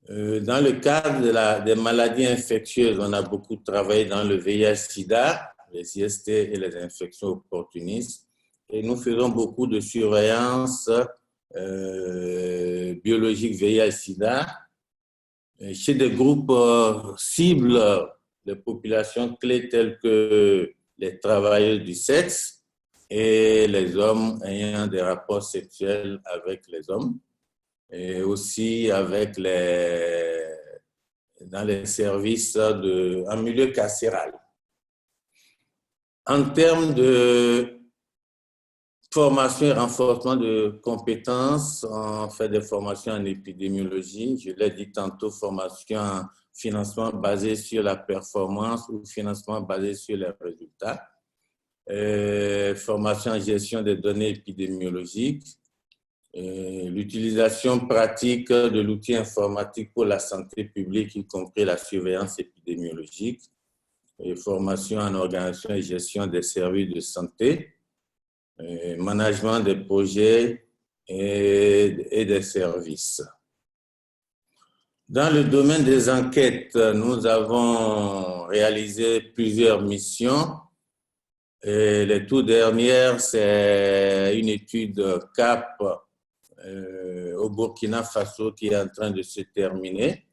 Dans le cadre des maladies infectieuses, on a beaucoup travaillé dans le VIH-Sida, les IST et les infections opportunistes. Et nous faisons beaucoup de surveillance biologique VIH-Sida chez des groupes cibles, de populations clés telles que les travailleurs du sexe et les hommes ayant des rapports sexuels avec les hommes. Et aussi avec dans les services en milieu carcéral. En termes de formation et renforcement de compétences, on fait des formations en épidémiologie, je l'ai dit tantôt, formation en financement basé sur la performance ou financement basé sur les résultats, formation en gestion des données épidémiologiques, l'utilisation pratique de l'outil informatique pour la santé publique, y compris la surveillance épidémiologique, et formation en organisation et gestion des services de santé, management des projets et des services. Dans le domaine des enquêtes, nous avons réalisé plusieurs missions. Et les toutes dernières, c'est une étude CAP au Burkina Faso qui est en train de se terminer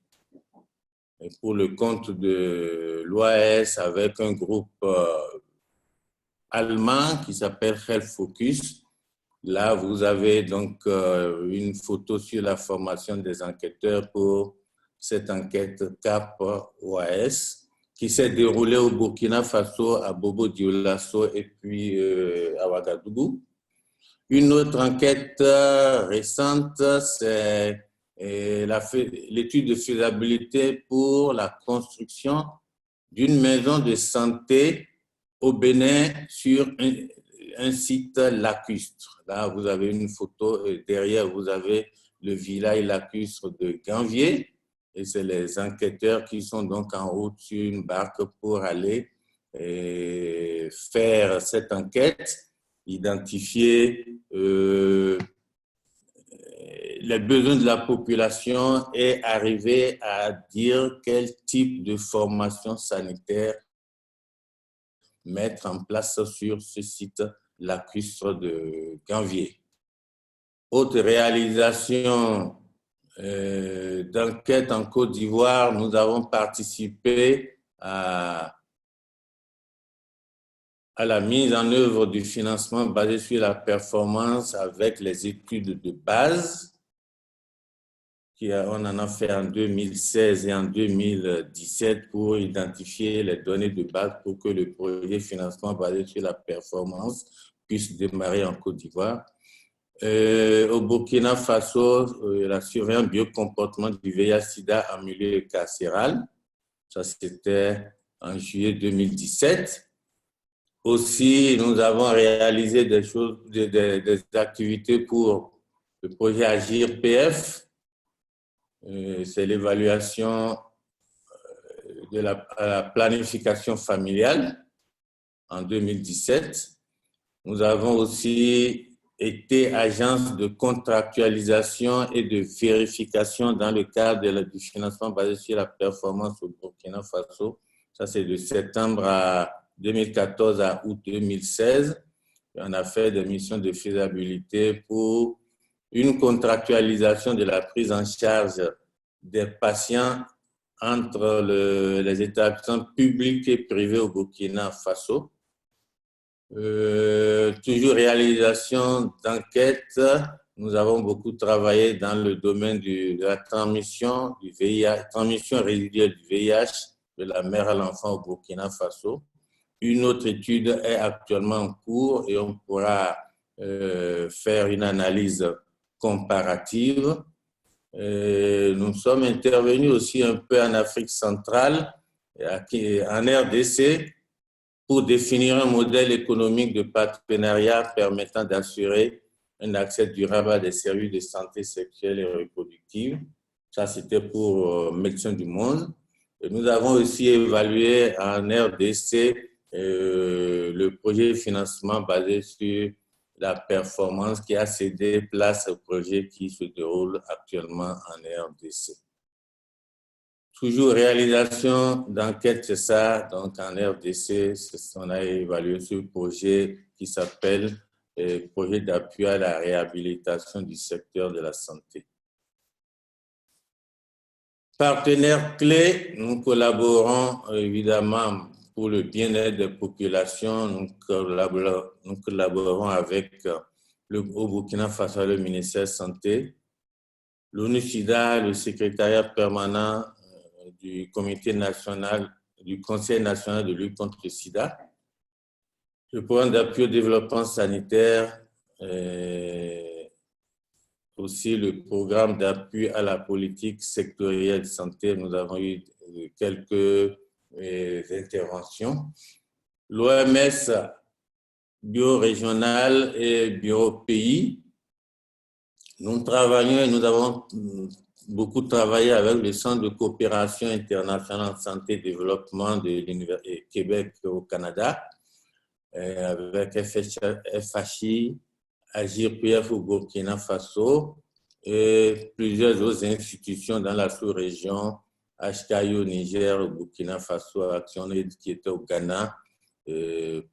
et pour le compte de l'OAS avec un groupe allemand qui s'appelle Health Focus. Là, vous avez donc une photo sur la formation des enquêteurs pour cette enquête CAP-OAS qui s'est déroulée au Burkina Faso, à Bobo-Dioulasso et puis à Ouagadougou. Une autre enquête récente, c'est l'étude de faisabilité pour la construction d'une maison de santé au Bénin sur un site lacustre. Là, vous avez une photo et derrière, vous avez le village lacustre de Ganvier. Et c'est les enquêteurs qui sont donc en route sur une barque pour aller faire cette enquête, identifier les besoins de la population et arriver à dire quel type de formation sanitaire mettre en place sur ce site lacustre de Ganvier. Autre réalisation d'enquête en Côte d'Ivoire, nous avons participé à la mise en œuvre du financement basé sur la performance avec les études de base. On en a fait en 2016 et en 2017 pour identifier les données de base pour que le projet financement basé sur la performance puisse démarrer en Côte d'Ivoire. Au Burkina Faso, la surveillance biocomportement du VIH-Sida en milieu carcéral. Ça, c'était en juillet 2017. Aussi, nous avons réalisé des activités pour le projet Agir PF. C'est l'évaluation de la planification familiale en 2017. Nous avons aussi été agence de contractualisation et de vérification dans le cadre du financement basé sur la performance au Burkina Faso. Ça, c'est de septembre à 2014 à août 2016. On a fait des missions de faisabilité pour une contractualisation de la prise en charge des patients entre les établissements publics et privés au Burkina Faso. Toujours réalisation d'enquêtes. Nous avons beaucoup travaillé dans le domaine de la transmission du VIH, transmission résiduelle du VIH de la mère à l'enfant au Burkina Faso. Une autre étude est actuellement en cours et on pourra faire une analyse comparative. Nous sommes intervenus aussi un peu en Afrique centrale, en RDC, pour définir un modèle économique de partenariat permettant d'assurer un accès durable à des services de santé sexuelle et reproductive. Ça, c'était pour Médecins du Monde. Et nous avons aussi évalué en RDC le projet de financement basé sur la performance qui a cédé place au projet qui se déroule actuellement en RDC. Toujours réalisation d'enquête, c'est ça. Donc en RDC, on a évalué ce projet qui s'appelle projet d'appui à la réhabilitation du secteur de la santé. Partenaires clés, nous collaborons évidemment pour le bien-être des populations. Nous collaborons avec au Burkina Faso, le ministère de la Santé, l'ONU-SIDA, le secrétariat permanent du Comité national, du Conseil national de lutte contre le sida, le programme d'appui au développement sanitaire, aussi le programme d'appui à la politique sectorielle de santé. Nous avons eu quelques interventions. L'OMS, bureau régional et bureau pays. Nous travaillons et nous avons beaucoup travaillé avec le Centre de coopération internationale en santé et développement de l'Université Québec au Canada, avec FHI, AGIRPF au Burkina Faso et plusieurs autres institutions dans la sous-région, HKI au Niger, au Burkina Faso, Action Aid qui était au Ghana,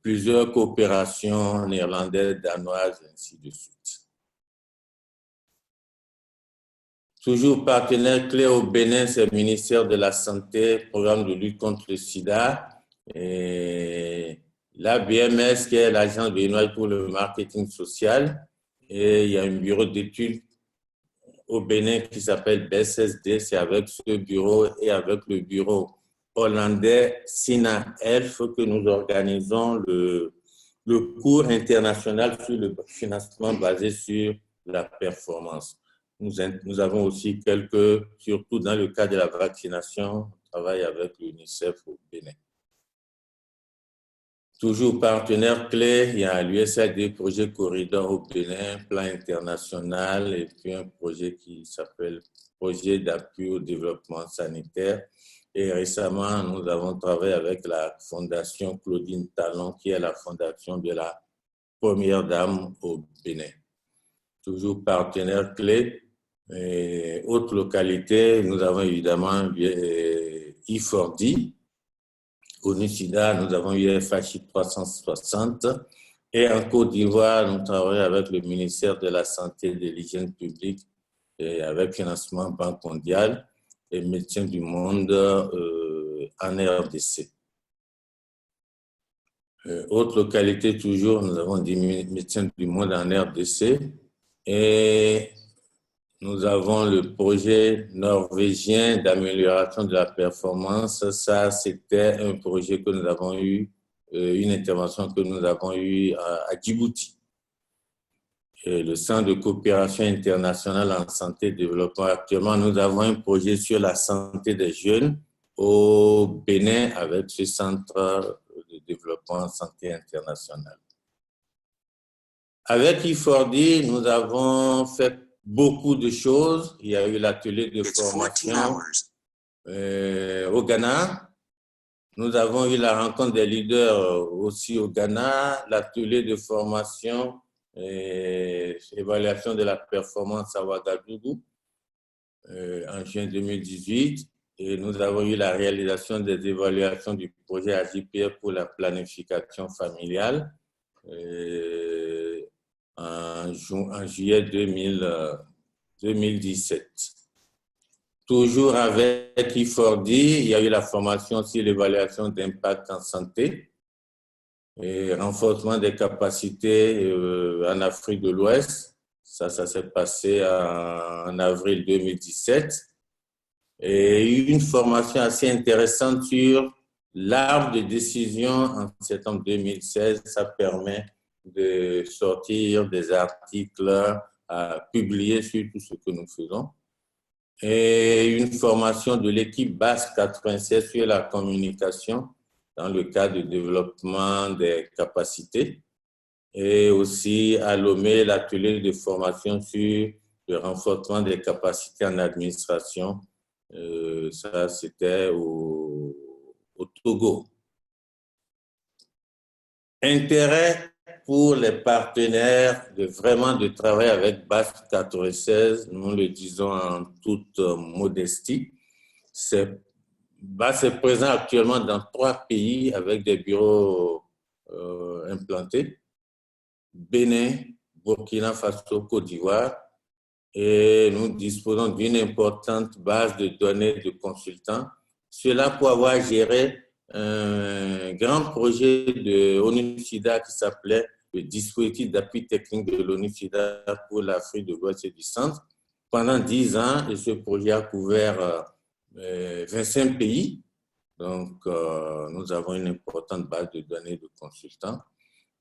plusieurs coopérations néerlandaises, danoises, ainsi de suite. Toujours partenaire clé au Bénin, c'est le ministère de la Santé, programme de lutte contre le sida. Et la BMS, qui est l'agence béninoise pour le marketing social. Et il y a un bureau d'études au Bénin qui s'appelle BSSD. C'est avec ce bureau et avec le bureau hollandais SINA-F que nous organisons le cours international sur le financement basé sur la performance. Nous avons aussi surtout dans le cadre de la vaccination, on travaille avec l'UNICEF au Bénin. Toujours partenaire clé, il y a l'USAID, projet Corridor au Bénin, plan international, et puis un projet qui s'appelle Projet d'appui au développement sanitaire. Et récemment, nous avons travaillé avec la Fondation Claudine Talon, qui est la fondation de la Première Dame au Bénin. Toujours partenaire clé. Et autre localité, nous avons évidemment I4D. ONU-SIDA, nous avons eu FHI 360. Et en Côte d'Ivoire, nous travaillons avec le ministère de la Santé et de l'Hygiène publique et avec financement Banque mondiale et Médecins du Monde en RDC. Autre localité, toujours, nous avons des Médecins du Monde en RDC. Et nous avons le projet norvégien d'amélioration de la performance. Ça, c'était un projet que nous avons eu, une intervention que nous avons eue à Djibouti. Et le Centre de coopération internationale en santé et développement. Actuellement, nous avons un projet sur la santé des jeunes au Bénin avec ce centre de développement en santé internationale. Avec I4D, nous avons fait beaucoup de choses. Il y a eu l'atelier de formation au Ghana. Nous avons eu la rencontre des leaders aussi au Ghana, l'atelier de formation et évaluation de la performance à Ouagadougou en juin 2018. Et nous avons eu la réalisation des évaluations du projet AJPR pour la planification familiale en juillet 2017. Toujours avec IFORDI, il y a eu la formation sur l'évaluation d'impact en santé et renforcement des capacités en Afrique de l'Ouest. Ça s'est passé en avril 2017. Et une formation assez intéressante sur l'arbre de décision en septembre 2016. Ça permet de sortir des articles publiés sur tout ce que nous faisons. Et une formation de l'équipe BAS 96 sur la communication dans le cadre du développement des capacités. Et aussi à Lomé, l'atelier de formation sur le renforcement des capacités en administration. Ça, c'était au Togo. Intérêt pour les partenaires de travailler avec BAS 96, nous le disons en toute modestie. BAS est présent actuellement dans 3 pays avec des bureaux implantés: Bénin, Burkina Faso, Côte d'Ivoire. Et nous disposons d'une importante base de données de consultants. Cela pour avoir géré un grand projet de ONU-SIDA qui s'appelait le dispositif d'appui technique de l'ONU-SIDA pour l'Afrique de l'Ouest et du Centre pendant 10 ans. Et ce projet a couvert 25 pays. Donc, nous avons une importante base de données de consultants.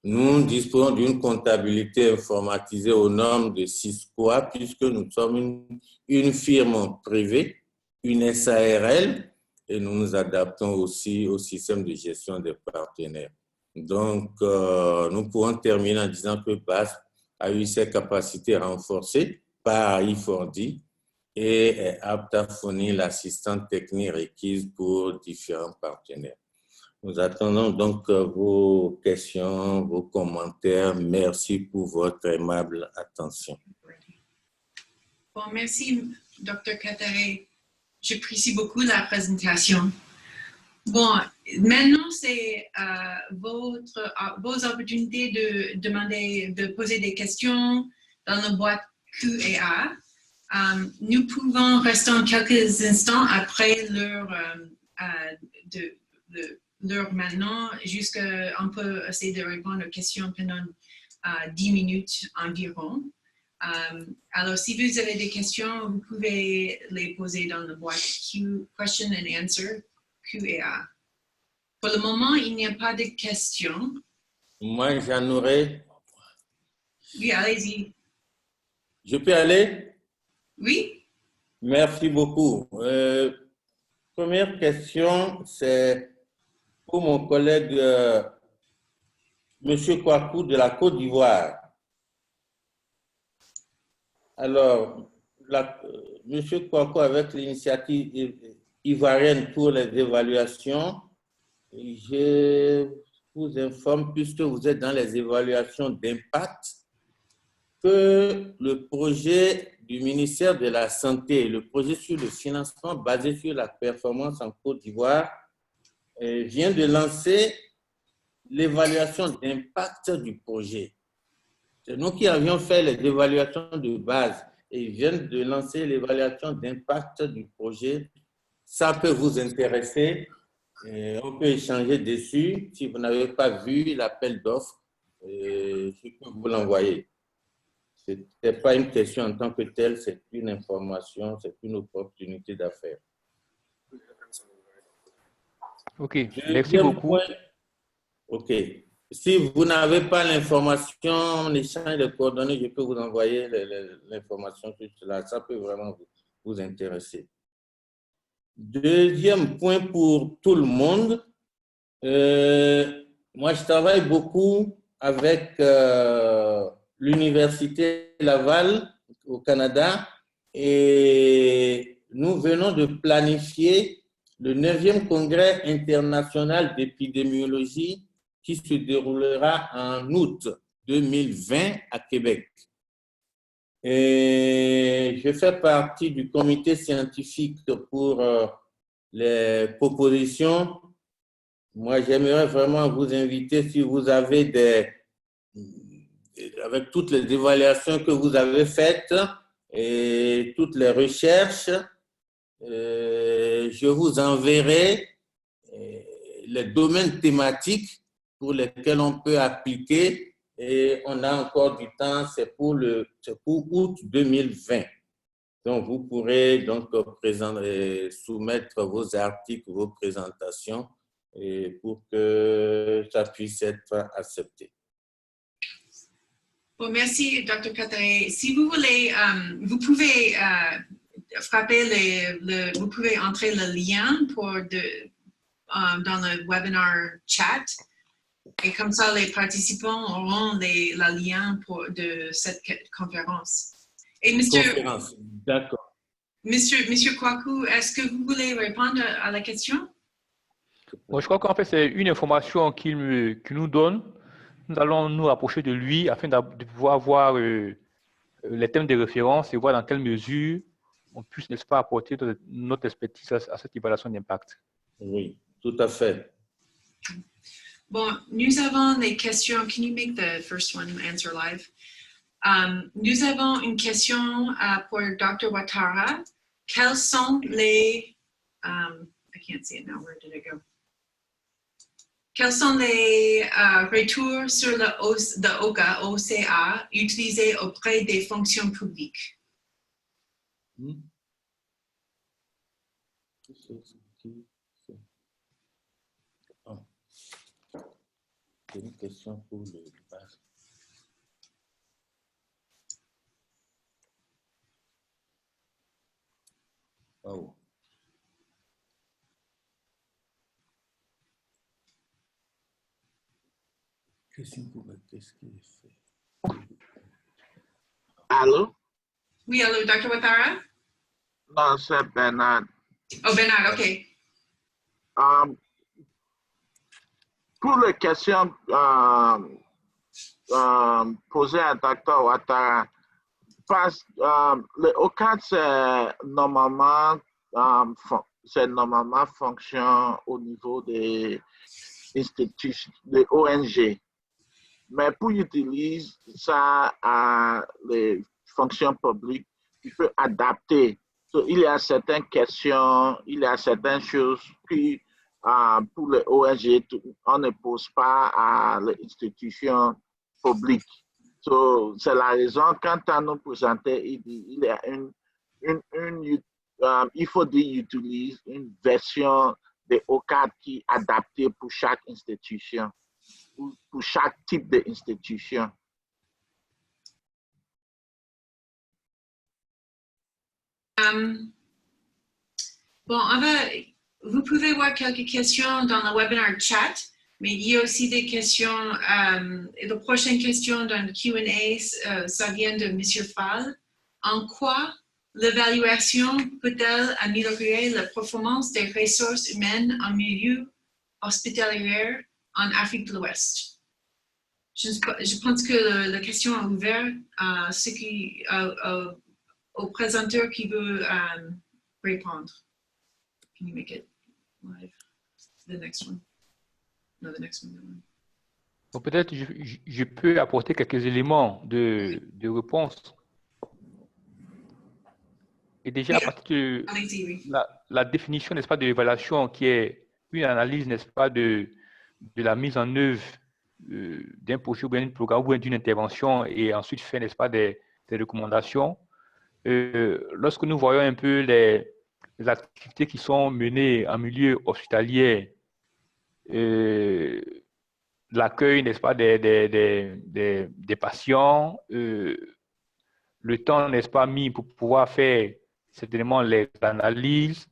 Nous disposons d'une comptabilité informatisée aux normes de SISCOA puisque nous sommes une firme privée, une SARL, et nous nous adaptons aussi au système de gestion des partenaires. Donc, nous pouvons terminer en disant que BAS a eu ses capacités renforcées par IFORDI et est apte à fournir l'assistance technique requise pour différents partenaires. Nous attendons donc vos questions, vos commentaires. Merci pour votre aimable attention. Bon, merci, Dr. Katare. J'apprécie beaucoup la présentation. Bon, maintenant, c'est vos opportunités de poser des questions dans la boîte Q&A. Nous pouvons rester quelques instants après l'heure maintenant, jusqu'on peut essayer de répondre aux questions pendant 10 minutes environ. Alors, si vous avez des questions, vous pouvez les poser dans la boîte Question and Answer, Q&A. Pour le moment, il n'y a pas de questions. Moi, j'en aurais. Oui, allez-y. Je peux aller? Oui. Merci beaucoup. Première question, c'est pour mon collègue M. Kouakou de la Côte d'Ivoire. Alors, M. Kouakou, avec l'initiative ivoirienne pour les évaluations, je vous informe, puisque vous êtes dans les évaluations d'impact, que le projet du ministère de la Santé, le projet sur le financement basé sur la performance en Côte d'Ivoire, vient de lancer l'évaluation d'impact du projet. C'est nous qui avions fait les évaluations de base et ils viennent de lancer l'évaluation d'impact du projet. Ça peut vous intéresser. On peut échanger dessus. Si vous n'avez pas vu l'appel d'offres, je peux vous l'envoyer. Ce n'est pas une question en tant que telle, c'est une information, c'est une opportunité d'affaires. OK, merci beaucoup. OK. Si vous n'avez pas l'information, en échange de coordonnées, je peux vous envoyer l'information sur cela. Ça peut vraiment vous intéresser. Deuxième point pour tout le monde. Moi, je travaille beaucoup avec l'Université Laval au Canada et nous venons de planifier le 9e congrès international d'épidémiologie qui se déroulera en août 2020 à Québec. Et je fais partie du comité scientifique pour les propositions, moi, j'aimerais vraiment vous inviter, si vous avez avec toutes les évaluations que vous avez faites et toutes les recherches, je vous enverrai les domaines thématiques pour lesquels on peut appliquer et on a encore du temps, c'est pour août 2020. Donc, vous pourrez donc soumettre vos articles, vos présentations et pour que ça puisse être accepté. Bon, merci, Dr. Katare. Si vous voulez, vous pouvez vous pouvez entrer le lien dans le webinar chat. Et comme ça, les participants auront le lien de cette conférence. Et D'accord. Monsieur Kwaku, est-ce que vous voulez répondre à la question? Bon, je crois qu'en fait, c'est une information qu'il nous donne. Nous allons nous rapprocher de lui afin de pouvoir voir les thèmes de référence et voir dans quelle mesure on puisse, n'est-ce pas, apporter notre expertise à cette évaluation d'impact. Oui, tout à fait. Bon, nous avons des questions. Can you make the first one answer live? Nous avons une question pour Dr. Ouattara. Quels sont les... I can't see it now. Where did it go? Quels sont les retours sur le OCA utilisés auprès des fonctions publiques? C'est une question pour le base. Oh. Question pour qu'est-ce qu'il fait? Allô? Oui, allô, Dr. Ouattara? Non, c'est Bernard. Oh, Bernard, OK. Pour les questions posées à Dr. Ouattara, le OCAD, c'est normalement fonction au niveau des institutions, des ONG. Mais pour utiliser ça à les fonctions publiques, il peut adapter. Il y a certaines questions, il y a certaines choses qui, pour les ONG, on ne pose pas à les institutions publiques. C'est la raison, quand on nous présentait, il y a il faut utiliser une version de OCAD qui est adaptée pour chaque institution, pour chaque type d'institution. Bon, vous pouvez voir quelques questions dans le webinar chat, mais il y a aussi des questions. La prochaine question dans le Q&A, ça vient de M. Fall. En quoi l'évaluation peut-elle améliorer la performance des ressources humaines en milieu hospitalier en Afrique de l'Ouest? Je pense que la question est ouverte à au présenteur qui veut répondre. Can you make it live? The next one. No, the next one. Bon, peut-être je peux apporter quelques éléments de réponse. Et déjà, à partir de la définition, n'est-ce pas, de l'évaluation, qui est une analyse, n'est-ce pas, de la mise en œuvre d'un projet ou bien d'un programme ou d'une intervention et ensuite faire, n'est-ce pas, des recommandations. Lorsque nous voyons un peu les activités qui sont menées en milieu hospitalier, l'accueil, n'est-ce pas, des patients, le temps, n'est-ce pas, mis pour pouvoir faire certainement les analyses,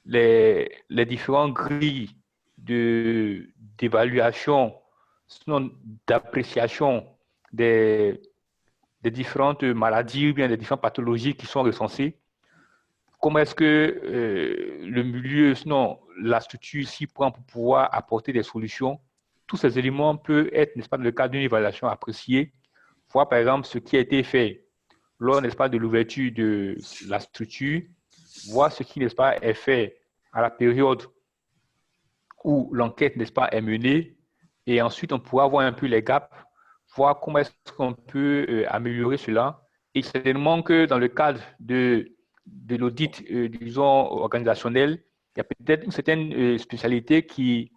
les différentes grilles d'évaluation, sinon d'appréciation des différentes maladies ou bien des différentes pathologies qui sont recensées. Comment est-ce que le milieu, sinon la structure s'y prend pour pouvoir apporter des solutions? Tous ces éléments peuvent être, n'est-ce pas, dans le cadre d'une évaluation appréciée. Voir par exemple ce qui a été fait lors, n'est-ce pas, de l'ouverture de la structure, voir ce qui, n'est-ce pas, est fait à la période où l'enquête, n'est-ce pas, est menée. Et ensuite, on pourra voir un peu les gaps, voir comment est-ce qu'on peut améliorer cela. Et certainement que dans le cadre de l'audit, disons, organisationnel, il y a peut-être une certaine spécialité qui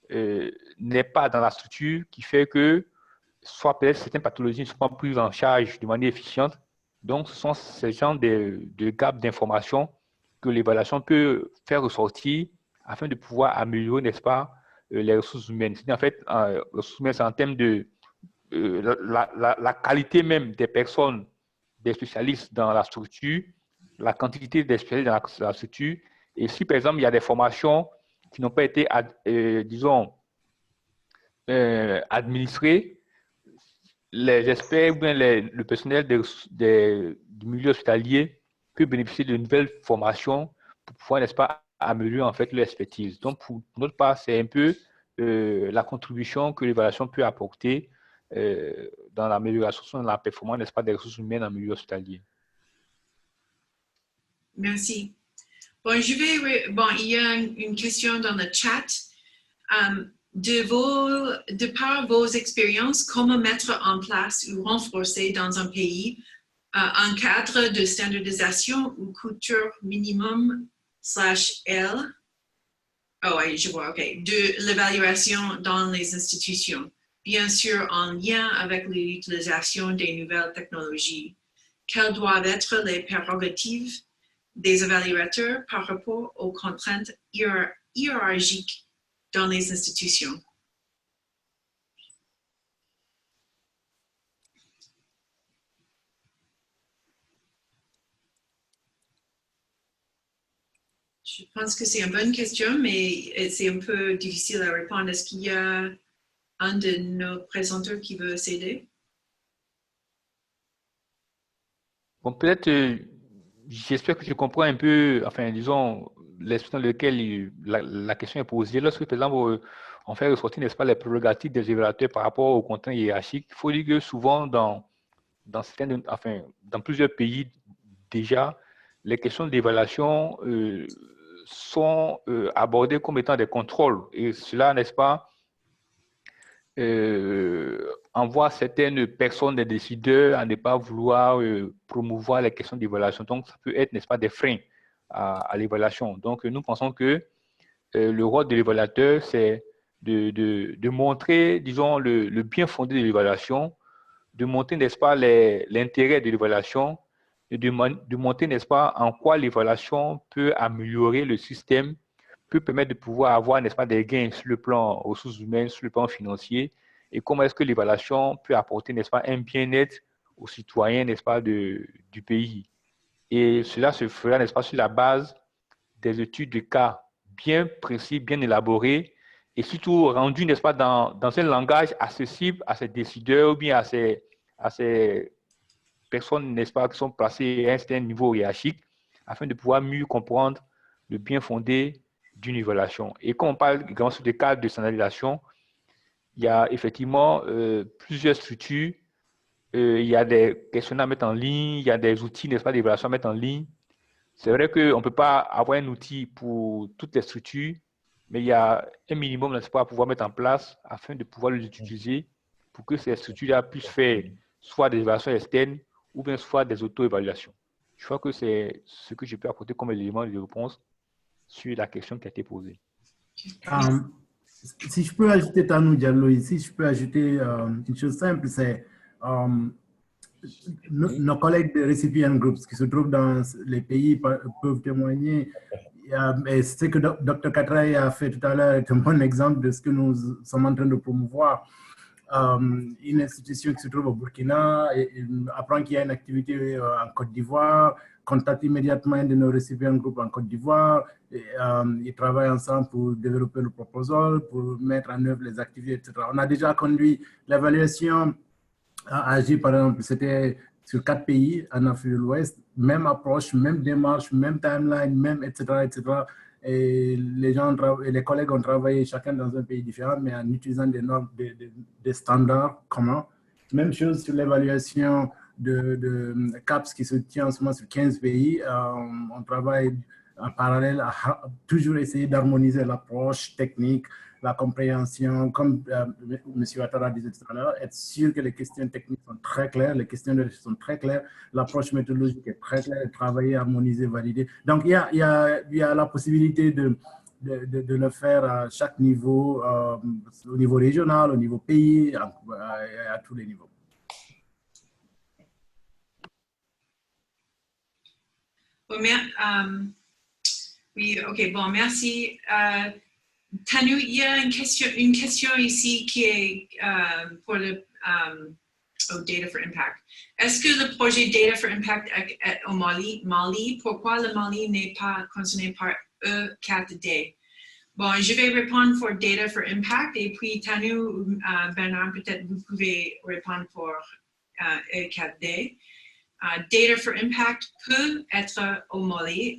n'est pas dans la structure, qui fait que soit peut-être certaines pathologies ne sont pas prises en charge de manière efficiente. Donc, ce sont ces genres de gaps d'information que l'évaluation peut faire ressortir afin de pouvoir améliorer, n'est-ce pas, les ressources humaines. En fait, les ressources humaines, c'est en termes de la qualité même des personnes, des spécialistes dans la structure, la quantité des spécialistes dans la structure. Et si, par exemple, il y a des formations qui n'ont pas été, disons, administrées, les experts ou bien le personnel du milieu hospitalier peut bénéficier de nouvelles formations pour pouvoir, n'est-ce pas, améliorer en fait leur expertise. Donc, pour notre part, c'est un peu la contribution que l'évaluation peut apporter dans l'amélioration de la performance, n'est-ce pas, des ressources humaines en milieu hospitalier. Merci. Bon, il y a une question dans le chat. De par vos expériences, comment mettre en place ou renforcer dans un pays un cadre de standardisation ou culture minimum /L, je vois, ok, de l'évaluation dans les institutions, bien sûr en lien avec l'utilisation des nouvelles technologies. Quelles doivent être les prérogatives des évaluateurs par rapport aux contraintes hiérarchiques dans les institutions? Je pense que c'est une bonne question, mais c'est un peu difficile à répondre. Est-ce qu'il y a un de nos présenteurs qui veut s'aider? Bon, peut-être, j'espère que je comprends un peu, enfin, disons, l'esprit dans lequel la question est posée. Lorsque, par exemple, on fait ressortir, n'est-ce pas, les prérogatives des évaluateurs par rapport aux contraintes hiérarchiques, il faut dire que souvent, dans plusieurs pays, déjà, les questions d'évaluation sont abordées comme étant des contrôles. Et cela, n'est-ce pas, envoie certaines personnes, des décideurs, à ne pas vouloir promouvoir les questions d'évaluation. Donc, ça peut être, n'est-ce pas, des freins à l'évaluation. Donc, nous pensons que le rôle de l'évaluateur, c'est de montrer, disons, le bien fondé de l'évaluation, de montrer, n'est-ce pas, l'intérêt de l'évaluation, et de montrer, n'est-ce pas, en quoi l'évaluation peut améliorer le système, peut permettre de pouvoir avoir, n'est-ce pas, des gains sur le plan ressources humaines, sur le plan financier, et comment est-ce que l'évaluation peut apporter, n'est-ce pas, un bien-être aux citoyens, n'est-ce pas, du pays. Et cela se fera, n'est-ce pas, sur la base des études de cas bien précis, bien élaborées, et surtout rendues, n'est-ce pas, dans un langage accessible à ces décideurs ou bien à ces personnes, n'est-ce pas, qui sont placées à un certain niveau hiérarchique, afin de pouvoir mieux comprendre le bien fondé d'une évaluation. Et quand on parle également sur des cadres de standardisation, il y a effectivement plusieurs structures, il y a des questionnaires à mettre en ligne, il y a des outils, n'est-ce pas, d'évaluation à mettre en ligne. C'est vrai qu'on ne peut pas avoir un outil pour toutes les structures, mais il y a un minimum, n'est-ce pas, à pouvoir mettre en place afin de pouvoir les utiliser pour que ces structures-là puissent faire soit des évaluations externes ou bien soit des auto-évaluations. Je crois que c'est ce que je peux apporter comme élément de réponse sur la question qui a été posée. Si je peux ajouter, Tanou Diallo, ici, je peux ajouter une chose simple, c'est nos collègues de recipient groups qui se trouvent dans les pays peuvent témoigner. Ce que Dr. Katraye a fait tout à l'heure est un bon exemple de ce que nous sommes en train de promouvoir. Une institution qui se trouve au Burkina apprend qu'il y a une activité en Côte d'Ivoire, contacte immédiatement un de nos récipients groupes en Côte d'Ivoire, ils travaillent ensemble pour développer le proposal, pour mettre en œuvre les activités, etc. On a déjà conduit l'évaluation à Agir, par exemple, c'était sur 4 pays en Afrique de l'Ouest, même approche, même démarche, même timeline, même etc. etc. Et les collègues ont travaillé chacun dans un pays différent, mais en utilisant des normes, des standards communs. Même chose sur l'évaluation de CAPS qui se tient en ce moment sur 15 pays. On travaille en parallèle, à toujours essayer d'harmoniser l'approche technique, la compréhension, comme M. Ouattara disait tout à l'heure, être sûr que les questions techniques sont très claires, les questions de recherche sont très claires, l'approche méthodologique est très claire, travailler, harmoniser, valider. Donc, il y a la possibilité de le faire à chaque niveau, au niveau régional, au niveau pays, à tous les niveaux. Oui, ok, bon, merci. Tanu, il y a une question ici qui est pour le Data for Impact. Est-ce que le projet Data for Impact est au Mali, pourquoi le Mali n'est pas concerné par E4D? Bon, je vais répondre pour Data for Impact et puis Tanu, Bernard, peut-être vous pouvez répondre pour E4D. Data for Impact peut être au Mali,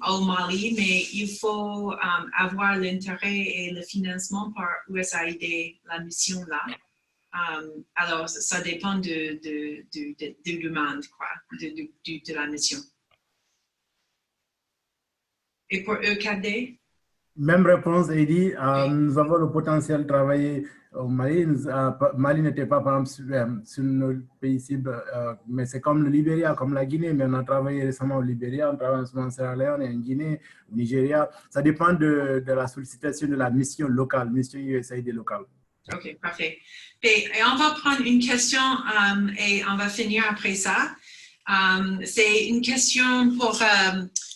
mais il faut avoir l'intérêt et le financement par USAID, la mission là. Alors, ça dépend de demande, quoi, de la mission. Et pour E4D? Même réponse, Eddie. Nous avons le potentiel de travailler au Mali. Mali n'était pas, par exemple, sur nos pays cibles, mais c'est comme le Libéria, comme la Guinée. Mais on a travaillé récemment au Libéria, on travaille en ce moment en Sierra Leone et en Guinée, au Nigeria. Ça dépend de la sollicitation de la mission locale, mission USAID locale. OK, parfait. Et on va prendre une question et on va finir après ça. C'est une question pour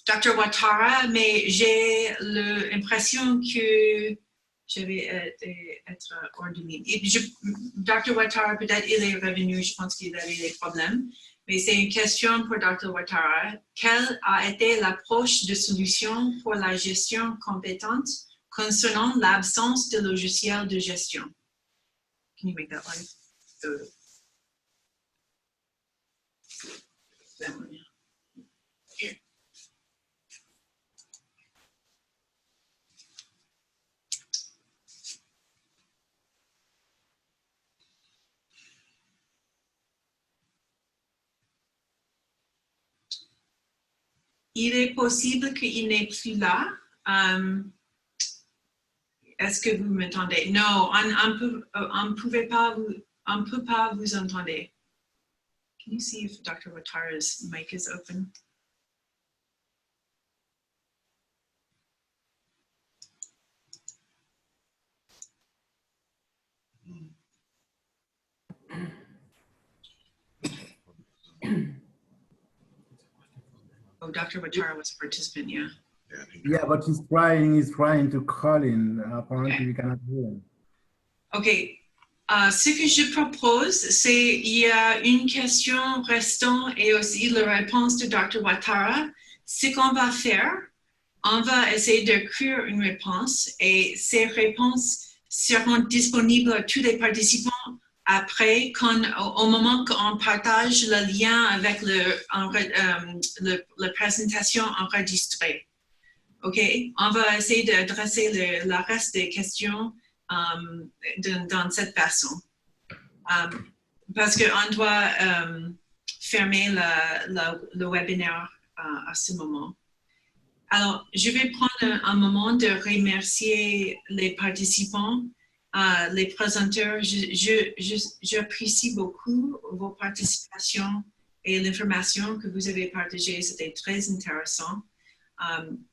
Dr. Ouattara, mais j'ai l'impression que je vais être hors de ligne. Dr. Ouattara, peut-être il est revenu, je pense qu'il avait des problèmes, mais c'est une question pour Dr. Ouattara. Quelle a été l'approche de solution pour la gestion compétente concernant l'absence de logiciel de gestion? Can you make that live? That one, yeah. Here. Il est possible qu'il n'est plus là. Est-ce que vous m'entendez? Non, on ne peut pas vous entendre. Can you see if Dr. Ouattara's mic is open? Oh, Dr. Ouattara was a participant, yeah. Yeah, but he's trying to call in. Apparently, we cannot hear him. OK. Ce que je propose, c'est il y a une question restante et aussi la réponse de Dr. Ouattara. Ce qu'on va faire, on va essayer d'écrire une réponse et ces réponses seront disponibles à tous les participants après, au moment qu'on partage le lien avec la présentation enregistrée. OK? On va essayer d'adresser le reste des questions dans cette façon. Parce qu'on doit fermer le webinaire à ce moment. Alors, je vais prendre un moment de remercier les participants, les présenteurs. J'apprécie beaucoup vos participations et l'information que vous avez partagée. C'était très intéressant.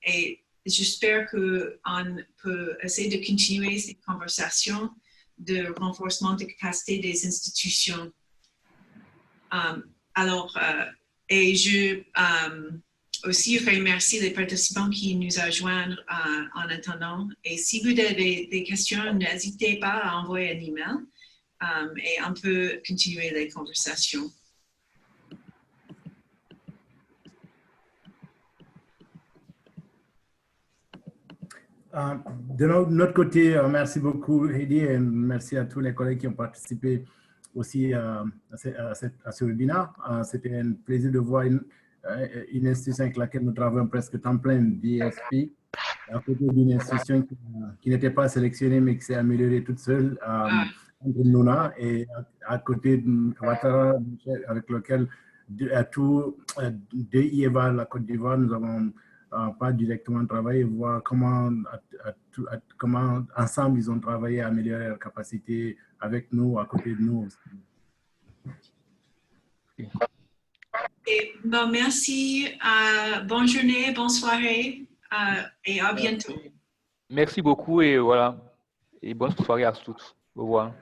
Et j'espère qu'on peut essayer de continuer cette conversation de renforcement de capacité des institutions. Et je aussi remercie les participants qui nous ont joints en attendant. Et si vous avez des questions, n'hésitez pas à envoyer un email et on peut continuer les conversations. De notre côté, merci beaucoup, Heidi, et merci à tous les collègues qui ont participé aussi à ce webinaire. C'était un plaisir de voir une institution avec laquelle nous travaillons presque temps plein, DSP, à côté d'une institution qui n'était pas sélectionnée, mais qui s'est améliorée toute seule, entre Nouna, et à côté de Ouattara, avec lequel, de IEVA, la Côte d'Ivoire, nous avons pas directement travailler, voir comment ensemble ils ont travaillé à améliorer leur capacité avec nous, à côté de nous. Et, bon, merci. Bonne journée, bonne soirée et à bientôt. Merci beaucoup et voilà. Et bonne soirée à tous. Au revoir.